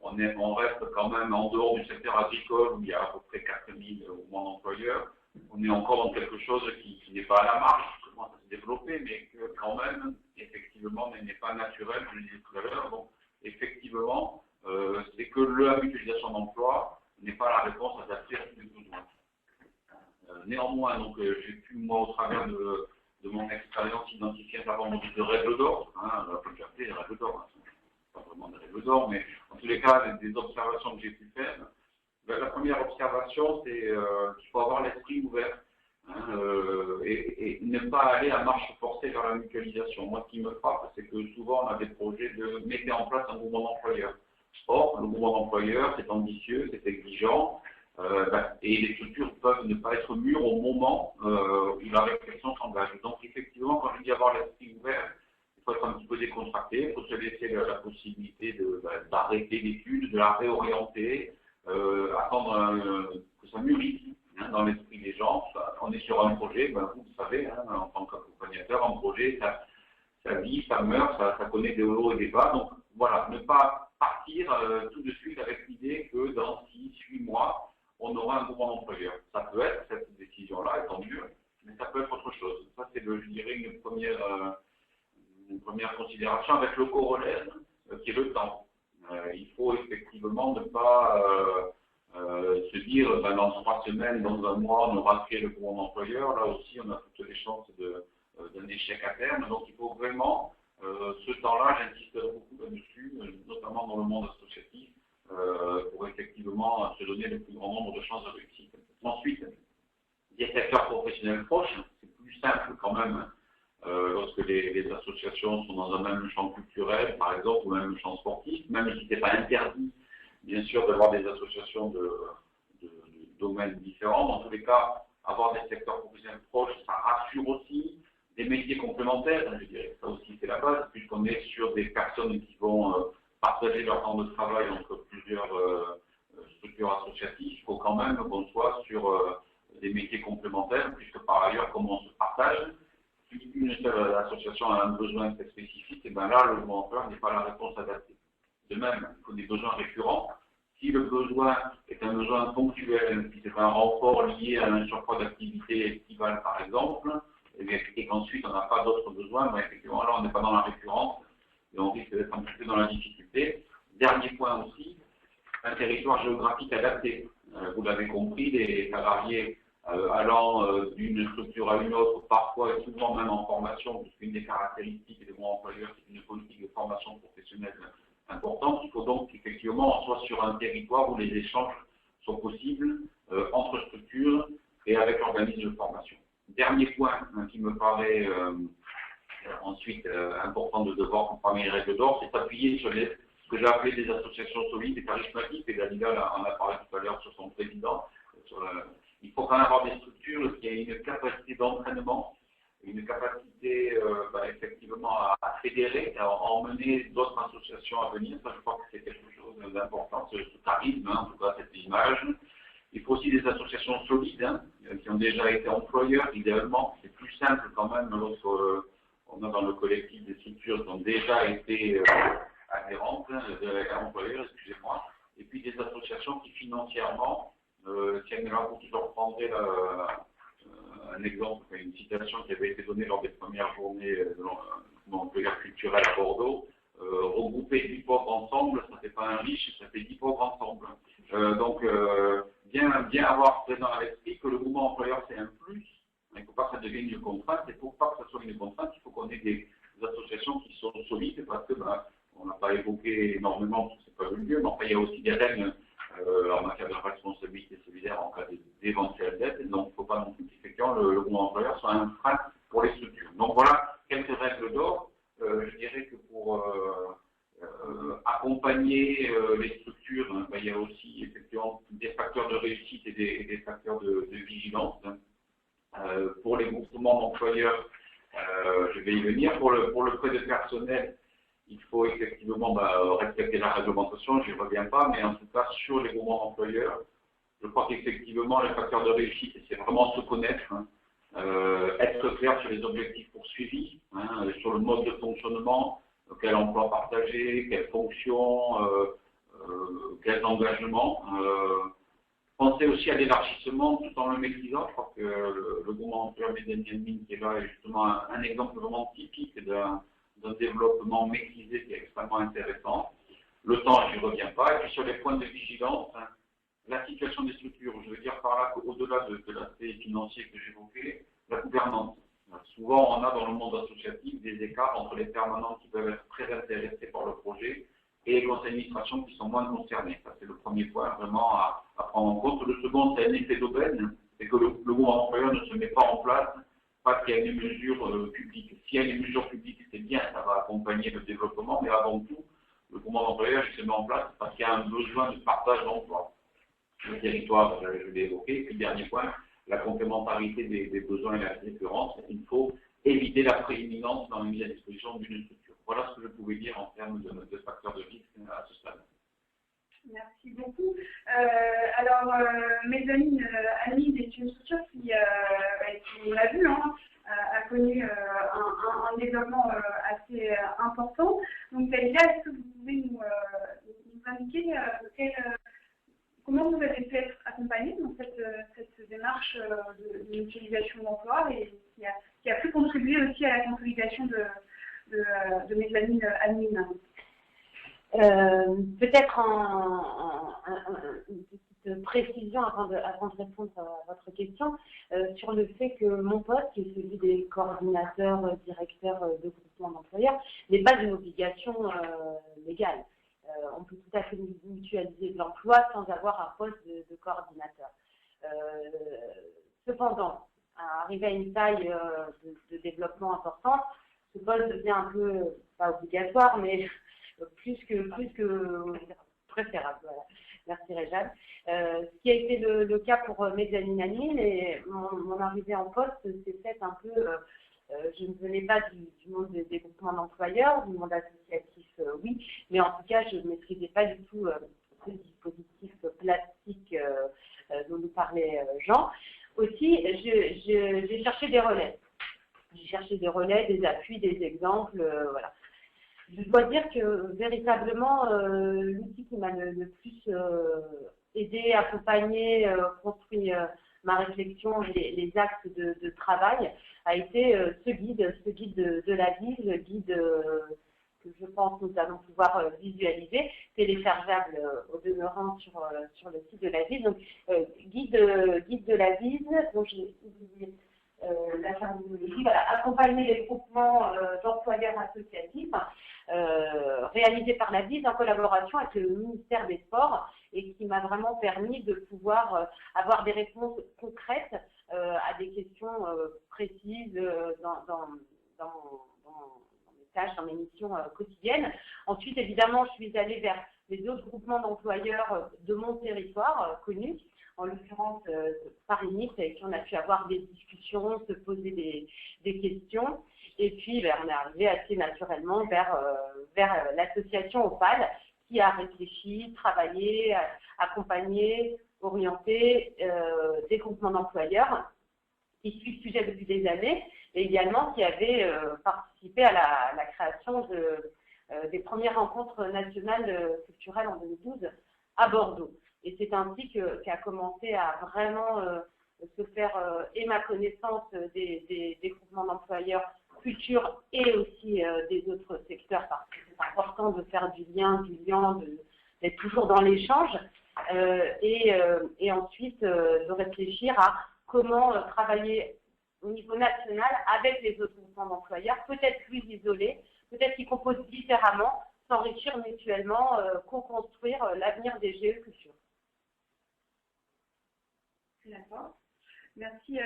on reste quand même en dehors du secteur agricole où il y a à peu près 4000 groupements d'employeurs. On est encore dans quelque chose qui n'est pas à la marge, qui commence à se développer, mais que quand même, effectivement, n'est pas naturel, je le disais tout à l'heure. Donc, effectivement, c'est que la mutualisation d'emploi n'est pas la réponse adaptée à tous les besoins. Néanmoins, donc, j'ai pu, moi, au travers de mon expérience, identifier un certain nombre de règles d'or, comme j'ai appelé les règles d'or, pas vraiment des règles d'or, mais en tous les cas, des observations que j'ai pu faire. La première observation, c'est qu'il faut avoir l'esprit ouvert et ne pas aller à marche forcée vers la mutualisation. Moi, ce qui me frappe, c'est que souvent, on a des projets de mettre en place un mouvement d'employeurs. Or, le mouvement d'employeurs, c'est ambitieux, c'est exigeant, et les structures peuvent ne pas être mûres au moment où la réflexion s'engage. Donc, effectivement, quand je dis avoir l'esprit ouvert, il faut être un petit peu décontracté, il faut se laisser la possibilité d'arrêter l'étude, de la réorienter, attendre que ça mûrisse dans l'esprit des gens. On est sur un projet, vous savez, en tant qu'accompagnateur, un projet, ça vit, ça meurt, ça connaît des hauts et des bas. Donc voilà, ne pas partir tout de suite avec l'idée que dans 6-8 mois, on aura un mouvement d'employeur. Ça peut être cette décision-là, et tant mieux, mais ça peut être autre chose. Ça, c'est, je dirais, une première considération avec le corollaire, qui est le temps. Il faut effectivement ne pas se dire dans 3 semaines, dans 1 mois, on aura créé le mouvement d'employeur. Là aussi, on a toutes les chances d'un échec à terme. Donc, il faut vraiment, ce temps-là, j'insisterai beaucoup là-dessus, notamment dans le monde associatif, pour effectivement se donner le plus grand nombre de chances de réussite. Ensuite, des secteurs professionnels proches, c'est plus simple quand même lorsque les associations sont dans un même champ culturel, par exemple, ou même champ sportif, même si ce n'est pas interdit, bien sûr, d'avoir des associations de domaines différents. Dans tous les cas, avoir des secteurs professionnels proches, ça rassure aussi. Des métiers complémentaires, je dirais, ça aussi c'est la base, puisqu'on est sur des personnes qui vont partager leur temps de travail entre plusieurs structures associatives. Il faut quand même qu'on soit sur des métiers complémentaires, puisque par ailleurs, comme on se partage, si une seule association a un besoin très spécifique, et bien là, le mouvement d'employeur n'est pas la réponse adaptée. De même, il faut des besoins récurrents. Si le besoin est un besoin ponctuel, si c'est un renfort lié à un surcroît d'activité estivale, par exemple, et qu'ensuite on n'a pas d'autres besoins, effectivement, là, on n'est pas dans la récurrence et on risque d'être un petit peu dans la difficulté. Dernier point aussi, un territoire géographique adapté. Vous l'avez compris, les salariés allant d'une structure à une autre, parfois et souvent même en formation, puisqu'une des caractéristiques des bons employeurs, c'est une politique de formation professionnelle importante. Il faut donc qu'effectivement on soit sur un territoire où les échanges sont possibles entre structures et avec l'organisme de formation. Dernier point qui me paraît ensuite important de devoir parmi les règles d'or, c'est s'appuyer sur ce que j'ai appelé des associations solides et charismatiques, et Dalila en a parlé tout à l'heure sur son président. Il faut quand même avoir des structures qui aient une capacité d'entraînement, une capacité effectivement à fédérer, à emmener d'autres associations à venir. Ça, je crois que c'est quelque chose d'important, ce charisme, en tout cas cette image. Il faut aussi des associations solides, qui ont déjà été employeurs, idéalement. C'est plus simple quand même lorsqu'on a dans le collectif des structures qui ont déjà été adhérentes, employeurs, excusez-moi. Et puis des associations qui financièrement tiennent là pour toujours reprendre un exemple, une citation qui avait été donnée lors des premières journées de l'employeur culturel à Bordeaux. regrouper 10 pauvres ensemble, ça ne fait pas un riche, ça fait 10 pauvres ensemble. Donc, bien avoir présent à l'esprit que le mouvement employeur, c'est un plus. Il ne faut pas que ça devienne une contrainte. Et pour pas que ça soit une contrainte, il faut qu'on ait des associations qui sont solides, parce que on n'a pas évoqué énormément, parce que c'est pas le lieu, mais enfin, il y a aussi des règles en matière de responsabilité solidaire en cas d'éventuelle dette. Et donc, il ne faut pas non plus qu'effectivement le mouvement employeur soit un frein pour les structures. Donc voilà quelques règles d'or. Je dirais que pour accompagner les structures, il y a aussi effectivement des facteurs de réussite et des facteurs de vigilance. Pour les groupements d'employeurs, je vais y venir. Pour le prêt de personnel, il faut effectivement respecter la réglementation, je n'y reviens pas, mais en tout cas sur les groupements d'employeurs, je crois qu'effectivement les facteurs de réussite, c'est vraiment se connaître, être clair sur les objectifs poursuivis, sur le mode de fonctionnement, quel emploi partagé, quelles fonctions, quels engagements. Penser aussi à l'élargissement tout en le maîtrisant. Je crois que le mouvement employeur Mezzanine qui est là est justement un exemple vraiment typique d'un développement maîtrisé qui est extrêmement intéressant. Le temps, je n'y reviens pas. Et puis sur les points de vigilance, la situation des structures, je veux dire par là qu'au-delà de l'aspect financier que j'évoquais, la gouvernance. Souvent, on a dans le monde associatif des écarts entre les permanents qui peuvent être très intéressés par le projet et les conseils d'administration qui sont moins concernés. Ça, c'est le premier point vraiment à prendre en compte. Le second, c'est un effet d'aubaine, c'est que le mouvement employeur ne se met pas en place parce qu'il y a une mesure publique. S'il y a une mesure publique, c'est bien, ça va accompagner le développement, mais avant tout, le mouvement d'employeurs se met en place parce qu'il y a un besoin de partage d'emploi. Le territoire, je l'ai évoqué. Et puis, dernier point, la complémentarité des besoins et la récurrence. Il faut éviter la prééminence dans la mise à disposition d'une structure. Voilà ce que je pouvais dire en termes de facteurs de risque à ce stade. Merci beaucoup. Mezzanine Anime est une structure qui on l'a vu, a connu un développement assez important. Donc, Dalia, est-ce que vous pouvez nous indiquer comment vous avez pu être accompagné dans cette démarche de mutualisation d'emploi et qui a pu contribuer aussi à la consolidation de Mezzanine Anime? Peut-être une petite précision avant de répondre à votre question sur le fait que mon poste, qui est celui des coordinateurs, directeurs de groupement d'employeurs, n'est pas une obligation légale. On peut tout à fait mutualiser de l'emploi sans avoir un poste de coordinateur. Cependant, arrivé à une taille de développement importante, ce poste devient un peu, pas obligatoire, mais plus que préférable. Voilà. Merci Réjeanne. Ce qui a été le cas pour Mezzanine Anime, et mon arrivée en poste s'est faite un peu, je ne venais pas du monde des groupements d'employeurs, du monde associatif, oui, mais en tout cas, je ne maîtrisais pas du tout ce dispositif plastique dont nous parlait Jean. Aussi, j'ai cherché des relais. J'ai cherché des relais, des appuis, des exemples, voilà. Je dois dire que véritablement, l'outil qui m'a le plus aidé, accompagné, construit ma réflexion et les axes de travail a été ce guide de la ville, le guide que je pense nous allons pouvoir visualiser, téléchargeable au demeurant sur le site de la ville. Donc, guide de la ville, dont j'ai oublié la terminologie, voilà, accompagner les groupements d'employeurs associatifs, réalisé par la ville en collaboration avec le ministère des Sports et qui m'a vraiment permis de pouvoir avoir des réponses concrètes à des questions précises dans mes tâches, dans mes missions quotidiennes. Ensuite, évidemment, je suis allée vers les autres groupements d'employeurs de mon territoire connus, en l'occurrence Paris-Nice, avec qui on a pu avoir des discussions, se poser des questions. Et puis, on est arrivé assez naturellement vers l'association OPAL, qui a réfléchi, travaillé, accompagné, orienté des groupements d'employeurs qui suivent le sujet depuis des années, et également qui avait participé à la création des premières rencontres nationales culturelles en 2012 à Bordeaux. Et c'est ainsi qu'a commencé à vraiment se faire et ma connaissance des groupements d'employeurs culture et aussi des autres secteurs, parce que c'est important de faire du lien, d'être toujours dans l'échange, et ensuite de réfléchir à comment travailler au niveau national avec les autres groupements d'employeurs, peut-être plus isolés, peut-être qui composent différemment, s'enrichir mutuellement, co-construire l'avenir des GE Culture. D'accord. Merci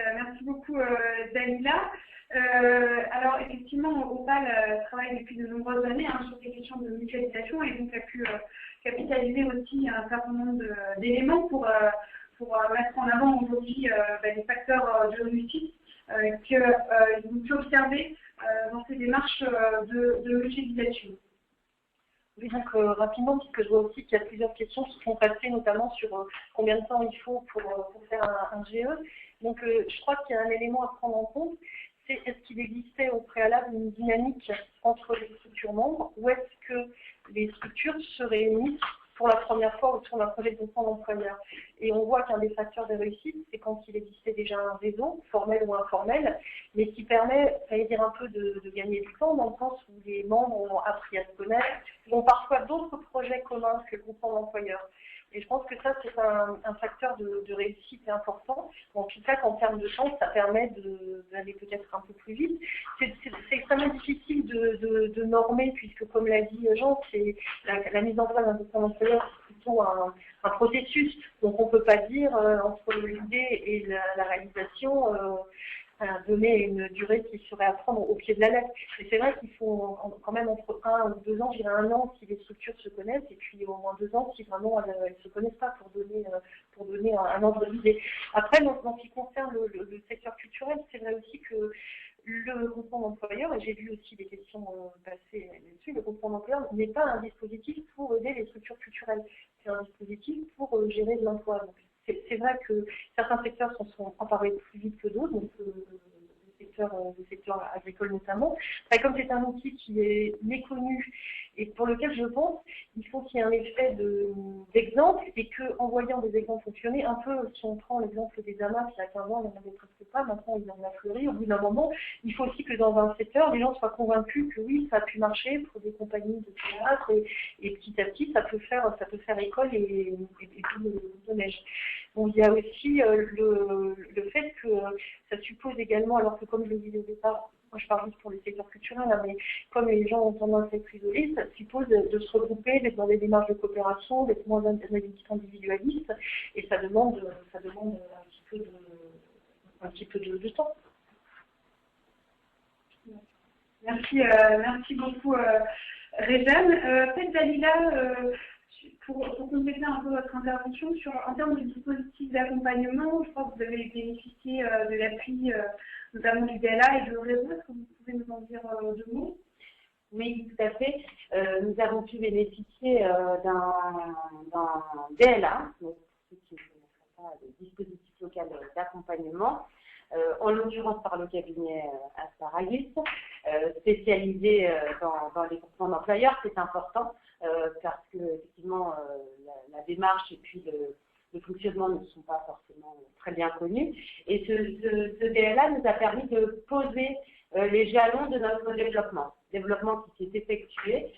beaucoup Dalila. Alors effectivement, Opal travaille depuis de nombreuses années sur ces questions de mutualisation et donc a pu capitaliser aussi un certain nombre d'éléments pour mettre en avant aujourd'hui les facteurs de réussite qu'ils ont pu observer dans ces démarches de mutualisation. Oui, donc rapidement, puisque je vois aussi qu'il y a plusieurs questions qui sont passées, notamment sur combien de temps il faut pour faire un GE. Donc je crois qu'il y a un élément à prendre en compte, c'est est-ce qu'il existait au préalable une dynamique entre les structures membres, ou est-ce que les structures se réunissent pour la première fois autour d'un projet de groupement d'employeurs. Et on voit qu'un des facteurs de réussite, c'est quand il existait déjà un réseau, formel ou informel, mais qui permet, j'allais dire, un peu de gagner du temps, dans le sens où les membres ont appris à se connaître, ont parfois d'autres projets communs que le groupement d'employeurs. Et je pense que ça, c'est un facteur de réussite important. En tout cas, qu'en termes de chance, ça permet d'aller peut-être un peu plus vite. C'est extrêmement difficile de normer, puisque, comme l'a dit Jean, c'est la mise en place d'un groupement d'employeurs, c'est plutôt un processus. Donc, on ne peut pas dire, entre l'idée et la réalisation, donner une durée qui serait à prendre au pied de la lettre. Mais c'est vrai qu'il faut quand même entre 1 ou 2 ans, je dirais 1 an si les structures se connaissent, et puis au moins 2 ans si vraiment elles ne se connaissent pas, pour donner un ordre d'idée. Après, dans ce qui concerne le secteur culturel, c'est vrai aussi que le groupement d'employeurs, et j'ai vu aussi des questions passer là-dessus, le groupement d'employeurs n'est pas un dispositif pour aider les structures culturelles, c'est un dispositif pour gérer de l'emploi. C'est vrai que certains secteurs s'en sont emparés plus vite que d'autres, donc le secteur agricole notamment. Après, comme c'est un outil qui est méconnu et pour lequel je pense il faut qu'il y ait un effet d'exemple, et qu'en voyant des exemples fonctionner, un peu si on prend l'exemple des amas, il y a 15 ans, il n'y en avait presque pas, maintenant il y en a fleuri, au bout d'un moment, il faut aussi que dans un secteur, les gens soient convaincus que oui, ça a pu marcher pour des compagnies de théâtre, et petit à petit, ça peut faire école et tout le neige. Donc il y a aussi le fait que ça suppose également, alors que comme je le disais au départ, moi je parle juste pour les secteurs culturels, hein, mais comme les gens ont tendance à être isolés, ça suppose de se regrouper, d'être dans des démarches de coopération, d'être moins individualiste, et ça demande un petit peu de temps. Merci beaucoup Réjeanne. Peut-être Dalila, pour compléter un peu votre intervention, en termes de dispositifs d'accompagnement, je crois que vous avez bénéficié de l'appui notamment du DLA et de réseau. Est-ce que vous pouvez nous en dire 2 mots? Oui, tout à fait. Nous avons pu bénéficier d'un DLA, donc ceux qui ne connaissent pas, le dispositif local d'accompagnement, en l'occurrence par le cabinet Asparagus, spécialisé dans les groupements d'employeurs. C'est important parce que effectivement la démarche et puis le fonctionnement ne sont pas forcément très bien connus. Et ce DLA nous a permis de poser les jalons de notre développement qui s'est effectué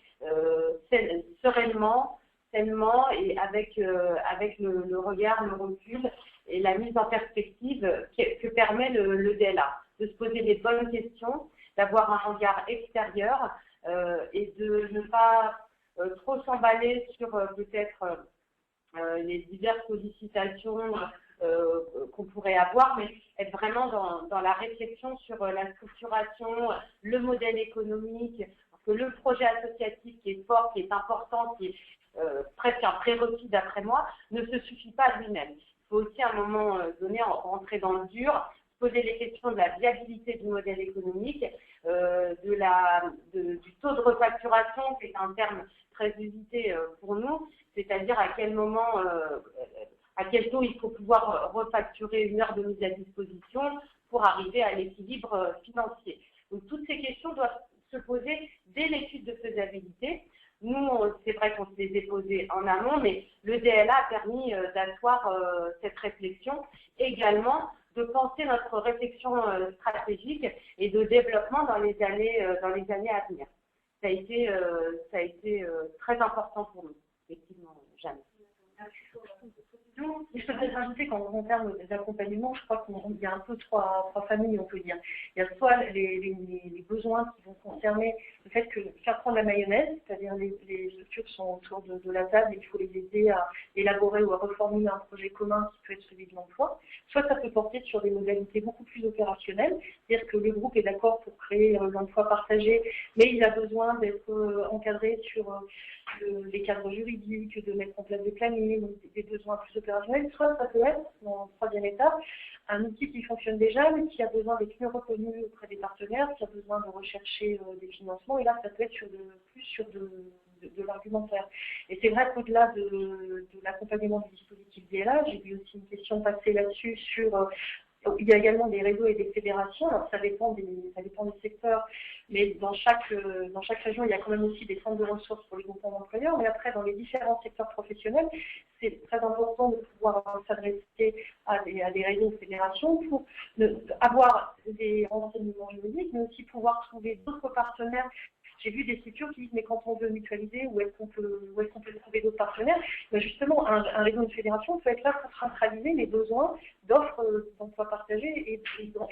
sereinement, sainement, et avec le regard, le recul et la mise en perspective que permet le DLA, de se poser les bonnes questions, d'avoir un regard extérieur et de ne pas trop s'emballer sur peut-être les diverses sollicitations qu'on pourrait avoir, mais être vraiment dans la réflexion sur la structuration, le modèle économique, parce que le projet associatif qui est fort, qui est important, qui est presque un prérequis d'après moi, ne se suffit pas à lui-même. Il faut aussi à un moment donné rentrer dans le dur, poser les questions de la viabilité du modèle économique, du taux de refacturation, qui est un terme très usité pour nous, c'est-à-dire à quel moment, à quel taux il faut pouvoir refacturer une heure de mise à disposition pour arriver à l'équilibre financier. Donc toutes ces questions doivent se poser dès l'étude de faisabilité. Nous, c'est vrai qu'on se les a posées en amont, mais le DLA a permis d'asseoir cette réflexion, également de penser notre réflexion stratégique et de développement dans les années à venir. ça a été très important pour nous, effectivement, Jeanne. Je peux peut-être rajouter qu'en termes d'accompagnement, je crois qu'il y a un peu trois familles, on peut dire. Il y a soit les besoins qui vont concerner le fait que faire prendre la mayonnaise, c'est-à-dire les structures sont autour de la table et il faut les aider à élaborer ou à reformuler un projet commun qui peut être celui de l'emploi. Soit ça peut porter sur des modalités beaucoup plus opérationnelles, c'est-à-dire que le groupe est d'accord pour créer l'emploi partagé, mais il a besoin d'être encadré sur les cadres juridiques, de mettre en place des plannings, des besoins plus opérationnels. Soit ça peut être, en troisième étape, un outil qui fonctionne déjà, mais qui a besoin d'être mieux reconnu auprès des partenaires, qui a besoin de rechercher des financements, et là, ça peut être plus sur de l'argumentaire. Et c'est vrai qu'au-delà de l'accompagnement du dispositif DLA, j'ai vu aussi une question passer là-dessus sur... il y a également des réseaux et des fédérations, alors ça dépend des secteurs, mais dans chaque région, il y a quand même aussi des centres de ressources pour les groupements d'employeurs, mais après, dans les différents secteurs professionnels, c'est très important de pouvoir s'adresser à des réseaux ou fédérations pour avoir des renseignements juridiques, mais aussi pouvoir trouver d'autres partenaires. J'ai vu des structures qui disent mais quand on veut mutualiser, où est-ce qu'on peut trouver d'autres partenaires? Ben justement, un réseau de fédération peut être là pour centraliser les besoins d'offres d'emploi partagé et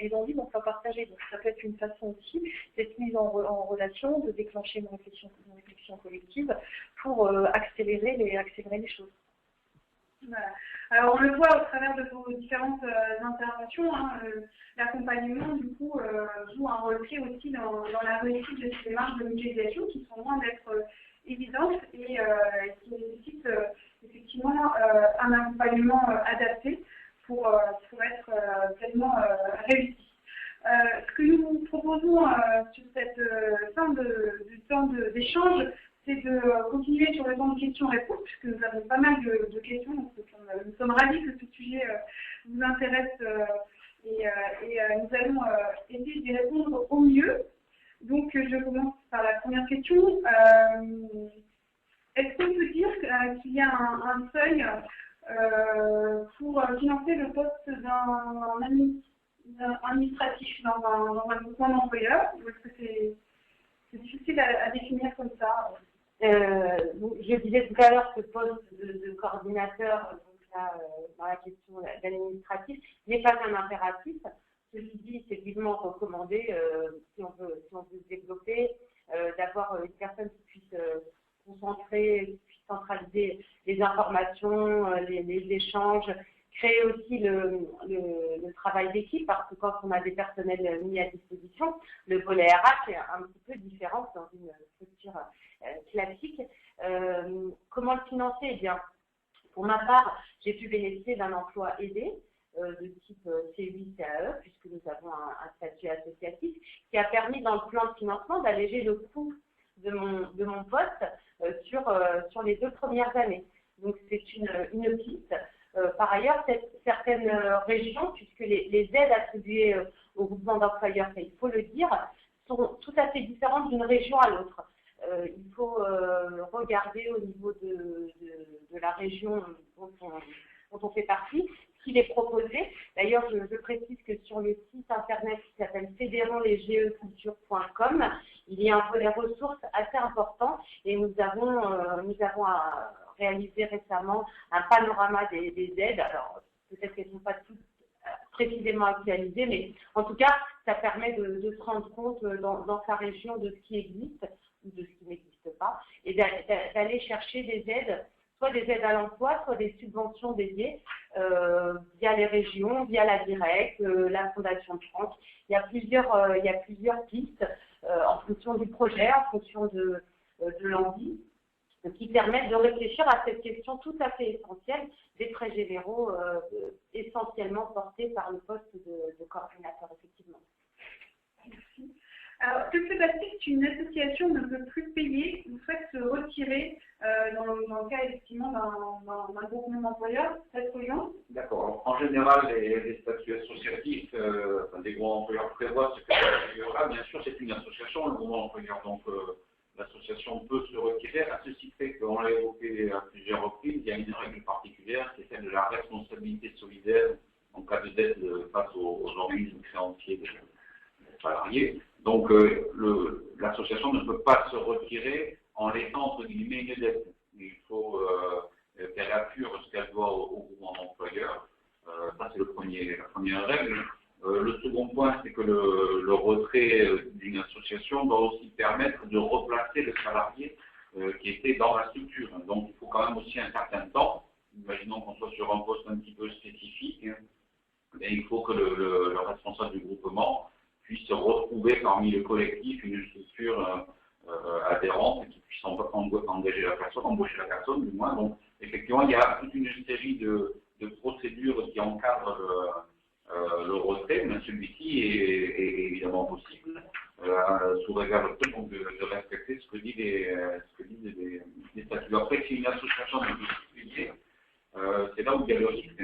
d'envie d'emploi partagé. Donc ça peut être une façon aussi d'être mise en relation, de déclencher une réflexion collective pour accélérer les choses. Voilà. Alors on le voit au travers de vos différentes interventions, hein, l'accompagnement du coup joue un rôle clé aussi dans la réussite de ces démarches de mutualisation qui sont loin d'être évidentes et qui nécessitent effectivement un accompagnement adapté pour être pleinement réussi. Ce que nous vous proposons sur cette fin du temps d'échange, c'est de continuer sur le temps de questions-réponses, puisque nous avons pas mal de questions, donc nous sommes ravis que ce sujet vous intéresse et nous allons essayer d'y répondre au mieux. Donc je commence par la première question. Est-ce qu'on peut dire qu'il y a un seuil pour financer le poste d'un administratif dans un groupement d'employeurs, ou est-ce que c'est difficile à définir comme ça? Je disais tout à l'heure que le poste de coordinateur, donc là, dans la question d'administratif, n'est pas un impératif. Ceci dit, c'est vivement recommandé, si on veut se développer, d'avoir une personne qui puisse concentrer, qui puisse centraliser les informations, les échanges, créer aussi le travail d'équipe, parce que quand on a des personnels mis à disposition, le volet RH est un petit peu différent dans une structure classique. Comment le financer? Eh bien, pour ma part, j'ai pu bénéficier d'un emploi aidé de type CUI-CAE, puisque nous avons un statut associatif, qui a permis dans le plan de financement d'alléger le coût de mon poste sur les 2 premières années. Donc c'est une piste. Par ailleurs, certaines régions, puisque les aides attribuées au groupement d'employeurs, il faut le dire, sont tout à fait différentes d'une région à l'autre. Il faut regarder au niveau de la région dont on fait partie, ce qu'il est proposé. D'ailleurs, je précise que sur le site internet qui s'appelle fédéronlesgeculture.com, il y a un volet ressources assez important et nous avons réalisé récemment un panorama des aides. Alors, peut-être qu'elles ne sont pas toutes précisément actualisées, mais en tout cas, ça permet de se rendre compte dans sa région de ce qui existe ou de ce qui n'existe pas, et d'aller chercher des aides, soit des aides à l'emploi, soit des subventions dédiées via les régions, via la Direct, la Fondation de France. Il y a plusieurs pistes en fonction du projet, en fonction de l'envie, qui permettent de réfléchir à cette question tout à fait essentielle des frais généraux essentiellement portés par le poste de coordinateur, effectivement. Merci. Alors, que se passe-t-il si une association ne peut plus payer ou souhaite se retirer dans le cas effectivement d'un groupement d'employeurs? Cette urgence? D'accord. En général, les statuts associatifs, des groupements d'employeurs prévoient ce que là, bien sûr, c'est une association, le groupement d'employeurs, donc l'association peut se retirer. À ceci fait qu'on l'a évoqué à plusieurs reprises, il y a une règle particulière, c'est celle de la responsabilité solidaire en cas de dette face aux organismes créanciers des salariés. Donc l'association ne peut pas se retirer en laissant entre guillemets une dette. Il faut qu'elle assure ce qu'elle doit au groupement d'employeurs. Ça, c'est la première règle. Le second point, c'est que le retrait d'une association doit aussi permettre de replacer le salarié qui était dans la structure. Donc, il faut quand même aussi un certain temps. Imaginons qu'on soit sur un poste un petit peu spécifique, et il faut que le responsable du groupement puisse retrouver parmi le collectif une structure adhérente qui puisse embaucher la personne, du moins. Donc, effectivement, il y a toute une série de procédures qui encadrent le retrait, mais celui-ci est évidemment possible, sous réserve de respecter ce que disent les statuts. Après, si une association de particuliers, c'est là où il y a le risque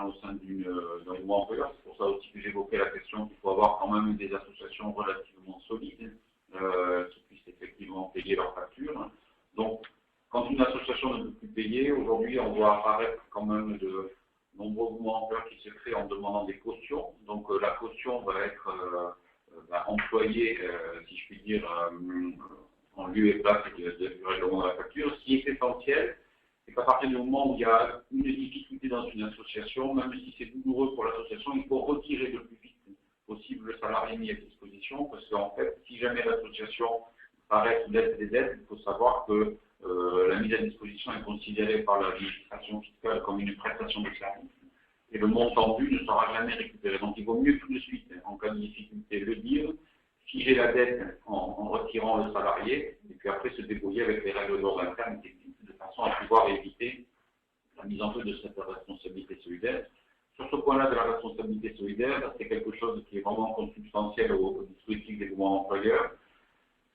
au sein d'un mouvement employeur. C'est pour ça aussi que j'évoquais la question qu'il faut avoir quand même des associations relativement solides qui puissent effectivement payer leurs factures. Donc, quand une association ne peut plus payer, aujourd'hui, on voit apparaître quand même de nombreux mouvements employeurs qui se créent en demandant des cautions. Donc, la caution va être employée, si je puis dire, en lieu et place du règlement de la facture. Ce qui est essentiel, c'est qu'à partir du moment où il y a une difficulté dans une association, même si c'est douloureux pour l'association, il faut retirer le plus vite possible le salarié mis à disposition, parce qu'en fait, si jamais l'association paraît sous l'aide des aides, il faut savoir que la mise à disposition est considérée par l'administration fiscale comme une prestation de service, et le montant dû ne sera jamais récupéré. Donc il vaut mieux tout de suite, en cas de difficulté, le dire, figer la dette en retirant le salarié, et puis après se débrouiller avec les règles d'ordre interne, de façon à pouvoir éviter la mise en œuvre de cette responsabilité solidaire. Sur ce point-là de la responsabilité solidaire, c'est quelque chose qui est vraiment consubstantiel au dispositif des groupements employeurs.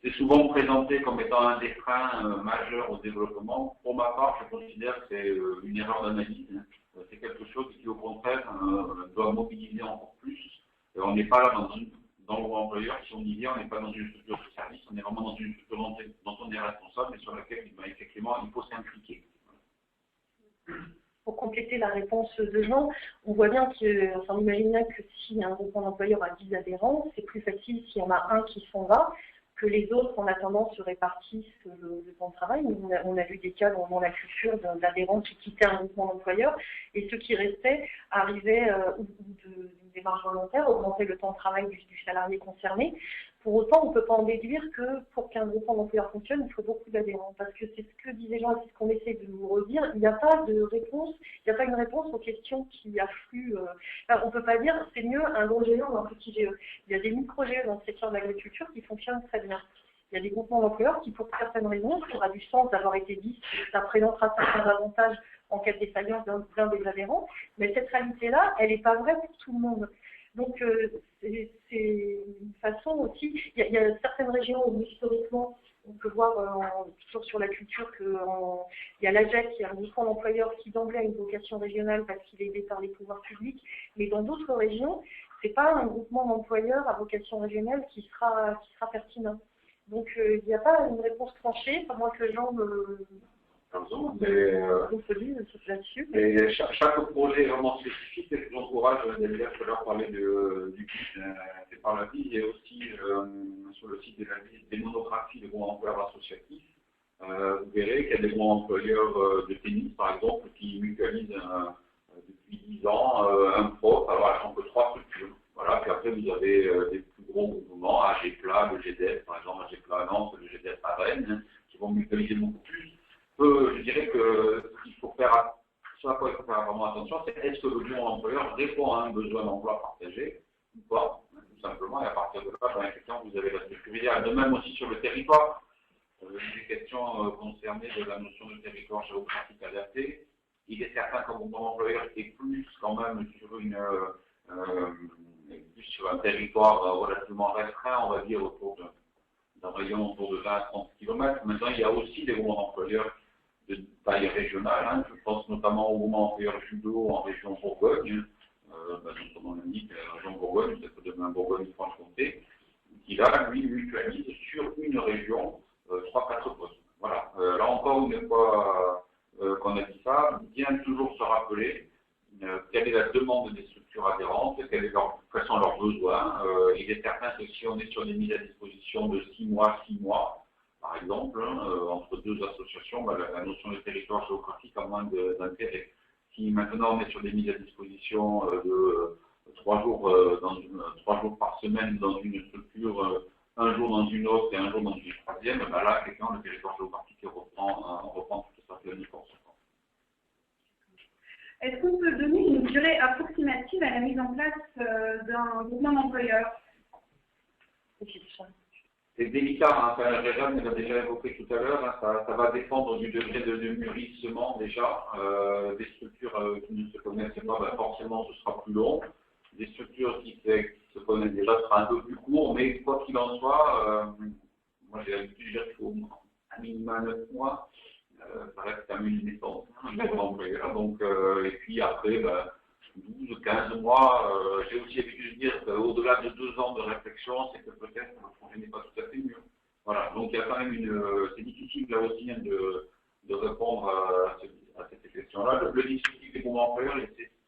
C'est souvent présenté comme étant un des freins majeurs au développement. Pour ma part, je considère que c'est une erreur d'analyse. C'est quelque chose qui, au contraire, doit mobiliser encore plus. On n'est pas là dans le groupement employeur, si on y vient, on n'est pas dans une structure de service, on est vraiment dans une structure dont on est responsable et sur laquelle, effectivement, il faut s'impliquer. Pour compléter la réponse de Jean, on voit bien que, on imagine bien que si un groupement d'employeurs a 10 adhérents, c'est plus facile s'il y en a un qui s'en va, que les autres, en attendant, se répartissent le temps de travail. On a vu des cas dans la culture d'adhérents qui quittaient un groupement d'employeurs et ceux qui restaient arrivaient d'une démarche volontaire, augmenter le temps de travail du salarié concerné. Pour autant, on ne peut pas en déduire que pour qu'un groupement d'employeurs fonctionne, il faut beaucoup d'adhérents. Parce que c'est ce que disait Jean et c'est ce qu'on essaie de vous redire. Il n'y a pas de réponse, il n'y a pas une réponse aux questions qui affluent. On ne peut pas dire c'est mieux un gros GE ou un petit GE. Il y a des micro-GE dans le secteur de l'agriculture qui fonctionnent très bien. Il y a des groupements d'employeurs qui, pour certaines raisons, ça aura du sens d'avoir été dit, ça présentera certains avantages en cas de défaillance d'un des adhérents. Mais cette réalité-là, elle n'est pas vraie pour tout le monde. Donc, c'est une façon aussi, il y a certaines régions où historiquement, on peut voir toujours sur la culture qu'il y a l'AGEC, qui est un groupement d'employeurs qui d'emblée a une vocation régionale parce qu'il est aidé par les pouvoirs publics, mais dans d'autres régions, ce n'est pas un groupement d'employeurs à vocation régionale qui sera pertinent. Donc, il n'y a pas une réponse tranchée, à moins que les gens là-dessus. Et chaque projet est vraiment spécifique, et je vous encourage d'ailleurs tout à l'heure parler du guide fait par la vie, et aussi sur le site de la vie des monographies de groupements employeurs associatifs. Vous verrez qu'il y a des groupements employeurs de tennis, par exemple, qui mutualisent depuis 10 ans un prof, alors elles sont que 3 structures. Voilà, puis après vous avez des plus gros mouvements, AGPLA, le GDF, par exemple, AGPLA à Nantes, le GDF à Rennes, qui vont mutualiser beaucoup plus. Je dirais que ce qu'il faut faire, ce à quoi il faut faire vraiment attention, c'est est-ce que le groupement employeur répond à un besoin d'emploi partagé ou pas, tout simplement, et à partir de là, effectivement, vous avez la sécurité. De même aussi sur le territoire, des questions concernées de la notion de territoire géographique adapté. Il est certain qu'un groupement employeur est plus quand même sur un territoire relativement restreint, on va dire autour d'un rayon autour de 20 à 30 km. Maintenant, il y a aussi des groupements d'employeurs de taille régionale. Je pense notamment au groupement employeur judo en région Bourgogne, comme on l'indique, la région Bourgogne, peut-être demain Bourgogne-Franche-Comté, qui là, lui, mutualise sur une région 3-4 postes. Voilà. Là encore, une fois qu'on a dit ça, bien toujours se rappeler quelle est la demande des structures adhérentes, quels sont leurs besoins. Il est certain que si on est sur des mises à disposition de 6 mois, mois à 6 mois, par exemple, hein, entre deux associations, la notion de territoire géographique a moins d'intérêt. Si maintenant on est sur des mises à disposition de 3 jours par semaine dans une structure, un jour dans une autre et un jour dans une troisième, là, effectivement, le territoire géographique reprend toute sa pleine force. Est-ce qu'on peut donner une durée approximative à la mise en place d'un groupement d'employeurs? C'est délicat, hein, Réjeanne l'a déjà évoqué tout à l'heure, hein, ça va dépendre du degré de mûrissement déjà. Des structures qui ne se connaissent pas, forcément ce sera plus long. Des structures qui se connaissent déjà sera un peu plus court, mais quoi qu'il en soit, moi j'ai l'habitude de dire qu'il faut à minima 9 mois. Ça reste quand même une naissance, donc, et puis après, 12, 15 mois, j'ai aussi l'habitude de dire qu'au-delà de 2 ans de réflexion, c'est que peut-être le projet n'est pas tout à fait mûr. Voilà, donc il y a quand même c'est difficile là aussi hein, de répondre à cette question-là. Le dispositif des groupements employeurs,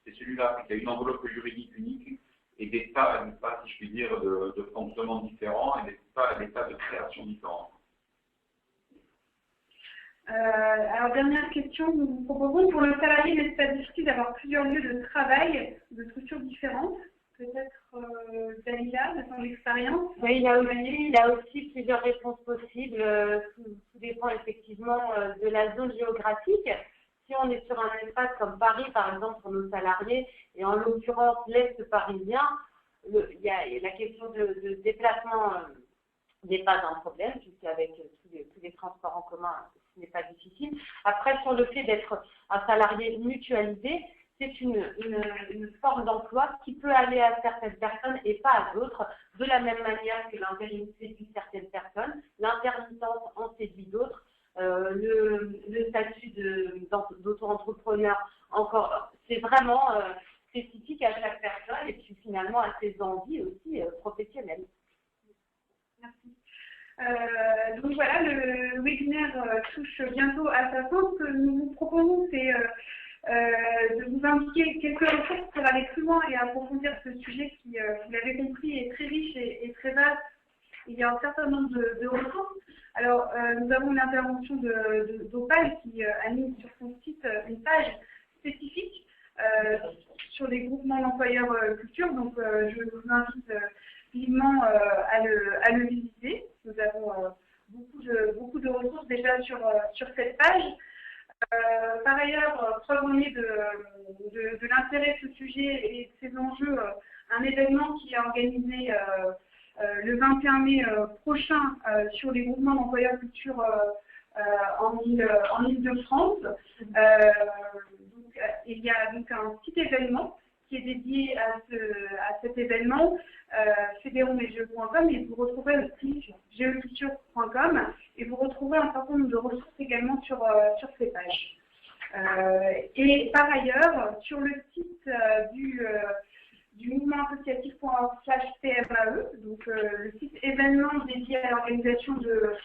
c'est celui-là, il y a une enveloppe juridique unique et des tas, si je puis dire, de fonctionnements différents et des tas de créations différentes. Alors, dernière question, nous vous proposons pour le salarié, n'est-ce pas difficile d'avoir plusieurs lieux de travail, de structures différentes? Peut-être Dalila, de son expérience? Oui, il y a aussi plusieurs réponses possibles. Tout dépend effectivement de la zone géographique. Si on est sur un espace comme Paris, par exemple, pour nos salariés, et en l'occurrence l'Est parisien, il y a la question de déplacement n'est pas un problème, puisqu'avec tous les transports en commun, ce n'est pas difficile. Après, sur le fait d'être un salarié mutualisé, c'est une forme d'emploi qui peut aller à certaines personnes et pas à d'autres, de la même manière que l'intérim séduit certaines personnes, l'intermittence en séduit d'autres, le statut d'auto-entrepreneur, encore, c'est vraiment spécifique à chaque personne et puis finalement à ses envies aussi professionnelles. Merci. Donc voilà, le webinaire touche bientôt à sa fin. Ce que nous vous proposons, c'est de vous indiquer quelques ressources pour aller plus loin et approfondir ce sujet qui, vous l'avez compris, est très riche et très vaste. Il y a un certain nombre de ressources. Alors, nous avons l'intervention d'Opal qui anime sur son site une page spécifique sur les groupements d'employeurs culture. Donc, je vous invite vivement à le visiter. Nous avons beaucoup de ressources déjà sur cette page. Par ailleurs, preuve en est de l'intérêt de ce sujet et de ses enjeux, un événement qui est organisé le 21 mai prochain sur les groupements d'employeurs culture en Île-de-France. Il y a donc un petit événement qui est dédié à cet événement, fédérumesjeux.com, et vous retrouverez le site geoculture.com et vous retrouverez un certain nombre de ressources également sur ces pages. Et par ailleurs, sur le site du mouvement associatif.org/PMAE, donc le site événement dédié à l'organisation de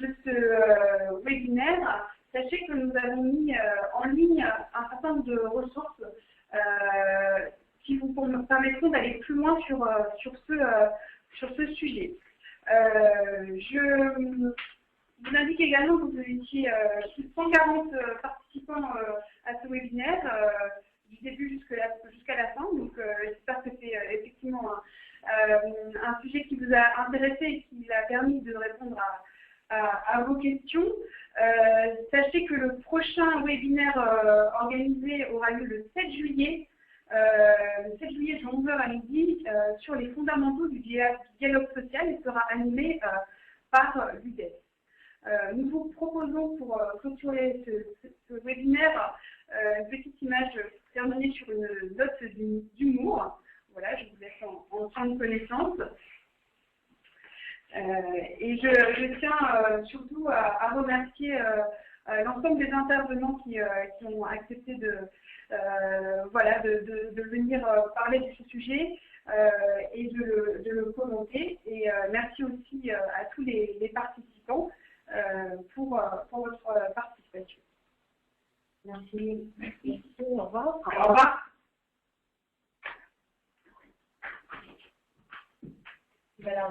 ce webinaire, sachez que nous avons mis en ligne un certain nombre de ressources qui vous permettront d'aller plus loin sur ce sujet. Je vous indique également que vous étiez plus de 140 participants à ce webinaire du début jusqu'à la fin. Donc j'espère que c'est effectivement un sujet qui vous a intéressé et qui a permis de répondre à vos questions. Sachez que le prochain webinaire organisé aura lieu le 7 juillet. Le 7 juillet de 11h à midi sur les fondamentaux du dialogue social et sera animé par l'UDES. Nous vous proposons pour clôturer ce webinaire une petite image pour terminer sur une note d'humour. Voilà, je vous laisse en prendre connaissance. Et je tiens surtout à remercier l'ensemble des intervenants qui ont accepté de venir parler de ce sujet et de le commenter. Et merci aussi à tous les participants pour votre participation. Merci. Merci. Au revoir. Au revoir. Voilà,